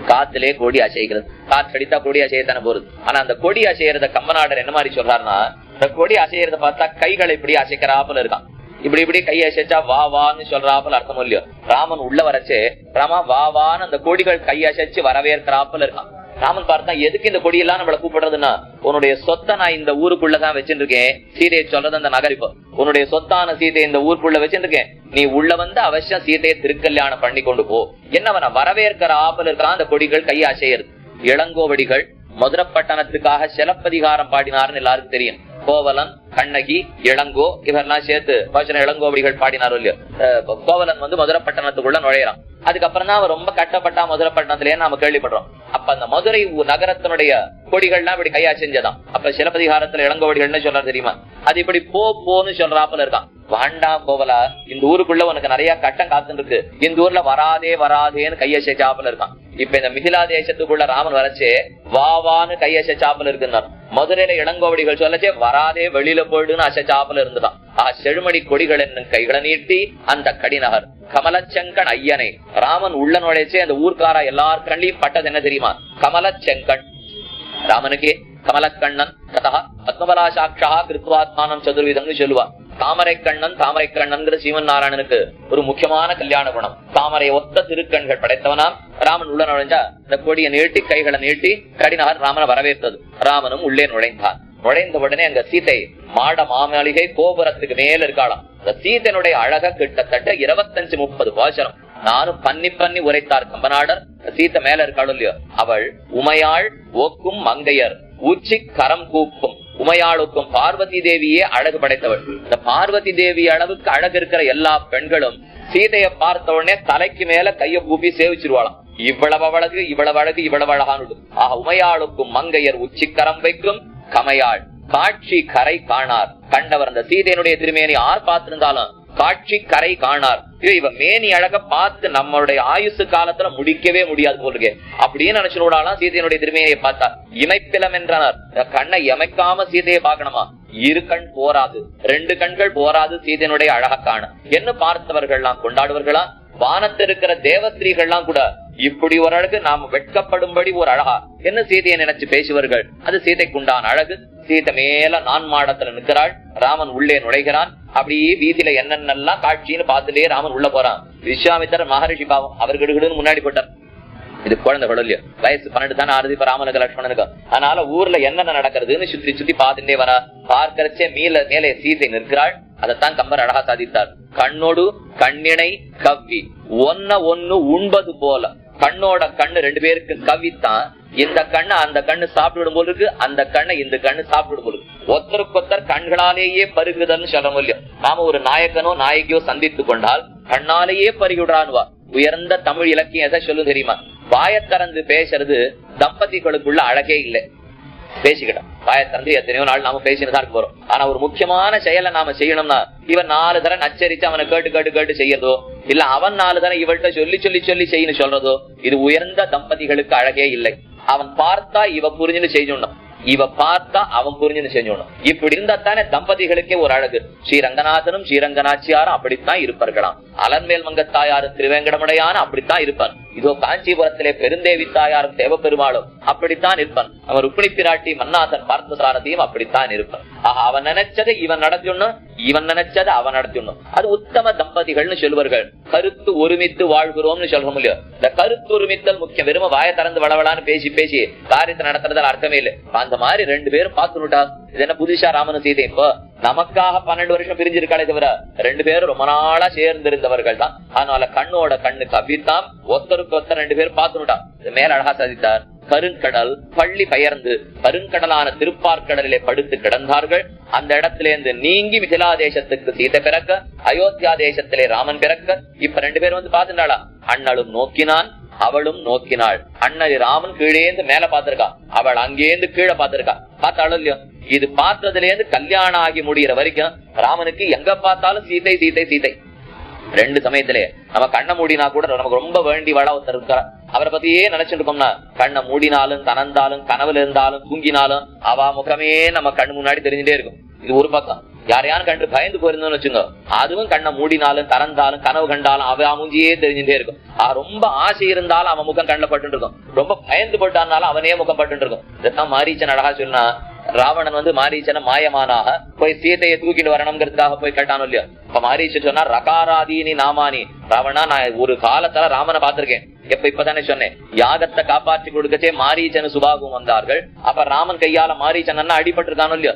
காத்திலே கொடி அசைகிறது. காத்து அடித்தா கொடி அசையத்தானே போறது. ஆனா அந்த கொடி அசையறத கம்பநாடர் என்ன மாதிரி சொல்றாருன்னா, இந்த கொடி அசையறத பார்த்தா கைகளை இப்படி அசைக்கிறாப்புல இருக்கான். இப்படி கை அசைச்சா வா வான்னு சொல்றாப்புல அர்த்தம் இல்லையோ. ராமன் உள்ள வரச்சே ராமா வா வான்னு அந்த கொடிகள் கை அசைச்சு வரவேற்கிறாப்புல இருக்கான். ராமன் பார்த்தா எதுக்கு இந்த கொடியெல்லாம் நம்மள கூப்பிடுறதுன்னா, உன்னுடைய சொத்தை நான் இந்த ஊருக்குள்ளதான் வச்சுருக்கேன். சீதையை சொல்றது அந்த நகரிப்போ, உன்னுடைய சொத்தான சீதையை இந்த ஊருக்குள்ள வச்சுருக்கேன். நீ உள்ள வந்து அவசியம் சீதையை திருக்கல்யாணம் பண்ணி கொண்டு போ. என்னவன வரவேற்கிறாப்புல இருக்கான் அந்த கொடிகள் கை அசையறது. இளங்கோவடிகள் மதுரப்பட்டணத்துக்காக சிலப்பதிகாரம் பாடினார்னு எல்லாருக்கும் தெரியும். கோவலன், கண்ணகி, இளங்கோ இவரெல்லாம் சேர்த்து இளங்கோவடிகள் பாடினாரோ இல்லையோ. கோவலன் வந்து மதுரப்பட்டணத்துக்குள்ள நுழையிறான். அதுக்கப்புறம் தான் அவன் ரொம்ப கட்டப்பட்டா மதுரப்பட்டினத்திலேயே நாம கேள்விப்படுறோம். அப்ப அந்த மதுரை நகரத்தினுடைய கொடிகள்லாம் இப்படி கையா செஞ்சதான். அப்ப சிலப்பதிகாரத்துல இளங்கோவடிகள்னு சொல்றாரு தெரியுமா. அது இப்படி போன்னு சொல்றாப்புல இருக்கான். வாண்டாம் கோவலா, இந்த ஊருக்குள்ள உனக்கு நிறைய கட்டம் காத்துட்டு இருக்கு, இந்த ஊர்ல வராதேன்னு கையசாப்புல இருக்கான். இப்ப இந்த மிதிலா தேசத்துக்குள்ள ராமன் வரச்சே வாவான்னு கையசாப்புல இருக்குன்னார். மதுரையில இளங்கோவடிகள் சொல்லச்சே வராதே வெளியில போயிடுன்னு அசைச்சாப்புல இருந்துதான். செழுமணி கொடிகள் என்னும் கைகளை நீட்டி அந்த கடிநகர் கமலச்செங்கன் ஐயனை ராமன் உள்ள நுழைச்சே அந்த ஊர்க்காரா எல்லார் கண்ணியும் பட்டது என்ன தெரியுமா, கமலச்செங்கன். ராமனுக்கே கமலக்கண்ணன் கதா பத்மபலா சாட்சா கிருத்வாத்மானம் சதுர்விதம்னு சொல்லுவா. தாமரை கண்ணன் சீமன் நாராயணனுக்கு ஒரு முக்கியமான கல்யாண குணம். தாமரை ஒத்த திருக்கண்கள் படைத்தவனாம். ராமன் உள்ள நுழைஞ்சா இந்த கொடியை நீட்டி கைகளை நீட்டி கடிநகர் ராமனை வரவேற்றது. ராமனும் உள்ளே நுழைந்தான். நுழைந்த உடனே அங்க சீதை மாட மாமளிகை கோபுரத்துக்கு மேல இருக்காளாம். சீதனுடைய அழக கிட்டத்தட்ட 25-30 பாசனம் நானும் பண்ணி உரைத்தார் கம்பநாடர். சீத்தை மேல இருக்காளோ இல்லையோ, அவள் உமையாள் ஓக்கும் மங்கையர் உச்சி கரம் கூப்பும். உமையாளுக்கும் பார்வதி தேவியே அழகு படைத்தவள். இந்த பார்வதி தேவி அளவுக்கு அழகு இருக்கிற எல்லா பெண்களும் சீதையை பார்த்த உடனே தலைக்கு மேல கைய கூப்பி சேவிச்சிருவாளாம். இவ்வளவு அழகு இவ்வளவு அழகு இவ்வளவு அழகானது. ஆக உமையாளுக்கும் மங்கையர் உச்சி கரம் வைக்கும் கமையாள் காட்சி கரை காணார். கண்டவர் அந்த சீதையனுடைய திருமேனி யார் பார்த்திருந்தாலும் காட்சி கரை காணார். இவ மேனி அழக பார்த்து நம்மளுடைய ஆயுசு காலத்துல முடிக்கவே முடியாது போலுங்க அப்படின்னு நினைச்சுடாலாம். சீதையனுடைய திருமேனியை பார்த்தா இமைப்பிலம் என்றனர். கண்ணை எமைக்காம சீதையை பார்க்கணுமா? 2 கண் போராது, 2 கண்கள் போராது சீதையனுடைய அழக காண. என்ன பார்த்தவர்கள்லாம் கொண்டாடுவர்களா? வானத்தில் இருக்கிற தேவஸ்திரீகள்லாம் கூட இப்படி ஒரு அழகு நாம் வெட்கப்படும்படி ஒரு அழகா என்ன சீதையை நினைச்சு பேசுவார்கள். அது சீதைக்குண்டான அழகு. சீதை மேல நான் மாடத்துல நிற்கிறாள். ராமன் உள்ளே நுழைகிறான். அப்படியே வீதியில என்னென்னலாம் காட்சின்னு பார்த்துட்டே ராமன் உள்ள போறான். விஸ்வாமித்திரர் மகரிஷி பாவம் அவர்களுக்கு முன்னாடி போட்டார். இது குழந்தைகள் இல்லையா, வயசு 12 தானே ஆறுது. இப்ப ராமனுக்கு லட்சுமணனுக்கு. அதனால ஊர்ல என்னென்ன நடக்கிறதுன்னு சுத்தி சுத்தி பார்த்துட்டே வரா. பார்க்கறச்சே மேலே சீதை நிற்கிறாள். அதைத்தான் கம்பர் அழகா சாதித்தார். கண்ணோடு கண்ணினை கவ்வி ஒன்னு உண்பது போல. கண்ணோட கண்ணு 2 பேருக்கு கவ்வித்தான். இந்த கண்ணு அந்த கண்ணு சாப்பிடும் போது இருக்கு, அந்த கண்ணை இந்த கண்ணு சாப்பிடும் போது ஒருத்தருக்கொத்தர் கண்களாலேயே பருகுதல்னு சொல்றோம் இல்லையோ. நாம ஒரு நாயகனோ நாயகியோ சந்தித்து கொண்டால் கண்ணாலேயே பருகிடுறான்வா. உயர்ந்த தமிழ் இலக்கியம் எதை சொல்லும் தெரியுமா? வாயத்திறந்து பேசுறது தம்பதிகளுக்குள்ள அழகே இல்லை. பேசிக்கிட்டோம் வாயத்திறந்து எத்தனையோ நாள் நாம பேசினதான் இருக்க போறோம். ஆனா ஒரு முக்கியமான செயலை நாம செய்யணும்னா இவன் 4 தடவை நச்சரிச்சு அவனை கேட்டு செய்யறதோ, இல்ல அவன் 4 தடவை இவள்கிட்ட சொல்லி செய்யணும் சொல்றதோ, இது உயர்ந்த தம்பதிகளுக்கு அழகே இல்லை. அவன் பார்த்தா இவ புரிஞ்சுன்னு செய்யணும், இவ பார்த்தா அவன் புரிஞ்சுன்னு செஞ்சோணும். இப்படி இருந்தா தானே தம்பதிகளுக்கே ஒரு அழகு. ஸ்ரீரங்கநாதனும் ஸ்ரீரங்கநாச்சியாரும் அப்படித்தான் இருப்பார்களாம். அலன்மேல் மங்கத்தாயாரும் திருவேங்கடமுடையான அப்படித்தான் இருப்பான். இதோ காஞ்சிபுரத்திலே பெருந்தேவி தாயாரும் தேவப்பெருமாளும் அப்படித்தான் இருப்பான். அவன் ருக்மிணி பிராட்டி மன்னாசன் பார்த்த சாரதியும் அப்படித்தான் இருப்பான். ஆக அவன் நினைச்சதை இவன் நடத்திடணும், இவன் நினைச்சதை அவன் நடத்திடணும். அது உத்தம தம்பதிகள்னு சொல்லுவார்கள். கருத்து ஒருமித்து வாழ்கிறோம்னு சொல்றோம் இல்லையோ. இந்த கருத்து ஒருமித்தல் முக்கியம். வெறும வாய திறந்து வளவளான்னு பேசி காரியத்தை நடத்துறதால அர்த்தமே இல்லை. அந்த மாதிரி 2 பேரும் பார்த்துட்டா இது என்ன புதுசா ராமனும் சீதை இப்போ நமக்காக 12 வருஷம் பிரிஞ்சிருக்காளே தவிர 2 பேரும் ரொம்ப நாளா சேர்ந்து இருந்தவர்கள் தான். அதனால கண்ணோட கண்ணு கவ்வித்தான். ஒருத்தருக்கு ஒருத்தர் 2 பேரும் பார்த்துட்டா. மேல அழகா சாதித்தார். கருங்கடல் பள்ளி பெயர்ந்து கருங்கடலான திருப்பார்கடலிலே படுத்து கிடந்தார்கள். அந்த இடத்திலேருந்து நீங்கி மிதிலா தேசத்துக்கு சீதை பிறக்க, அயோத்தியா தேசத்திலே ராமன் பிறக்க இப்ப 2 பேரும் வந்து பார்த்துட்டாளா. அண்ணலும் நோக்கினான், அவளும் நோக்கினாள். அண்ணன் ராமன் கீழேந்து மேல பாத்திருக்கா, அவள் அங்கேந்து கீழே பாத்திருக்கா. பார்த்தாலும் இல்லையோ, இது பார்த்ததுல இருந்து கல்யாணம் ஆகி முடிகிற வரைக்கும் ராமனுக்கு எங்க பார்த்தாலும் சீதை சீதை சீதை. 2 சமயத்திலே நம்ம கண்ணை மூடினா கூட நமக்கு ரொம்ப வேண்டி வாழ ஒருத்தர் இருக்கிறார். அவரை பத்தியே நினைச்சுட்டு இருக்கோம்னா கண்ணை மூடினாலும் கனந்தாலும் கனவுல இருந்தாலும் தூங்கினாலும் அவ முகமே நம்ம கண்ணு முன்னாடி தெரிஞ்சுட்டே இருக்கும். இது ஒரு பக்கம். யாரையானு கண்டு பயந்து போயிருந்தோம்னு வச்சுங்க, அதுவும் கண்ணை மூடினாலும் திறந்தாலும் கனவு கண்டாலும் அவ மூஞ்சியே தெரிஞ்சுட்டே இருக்கும். ரொம்ப ஆசை இருந்தாலும் அவன் முகம் கண்ணில் பட்டு இருக்கும், ரொம்ப பயந்து போட்டானாலும் அவனே முகம் பட்டு இருக்கும். இதான் மாரீச்சன் அழகா சொன்னா, ராவணன் வந்து மாரீச்சனை மாயமானாக போய் சீதையை தூக்கிட்டு வரணுங்கிறதுக்காக போய் கேட்டானோ இல்லையா. இப்ப மாரீச்சன் சொன்னா, ரகாராதீனி நாமானி. ராவணா, நான் ஒரு காலத்துல ராமனை பாத்திருக்கேன். இப்பதானே சொன்னேன், யாகத்தை காப்பாற்றி கொடுக்கச்சே மாரீச்சனு சுபாகும் வந்தார்கள். அப்ப ராமன் கையால மாரீச்சன் அடிபட்டு இருக்கானோ இல்லையோ.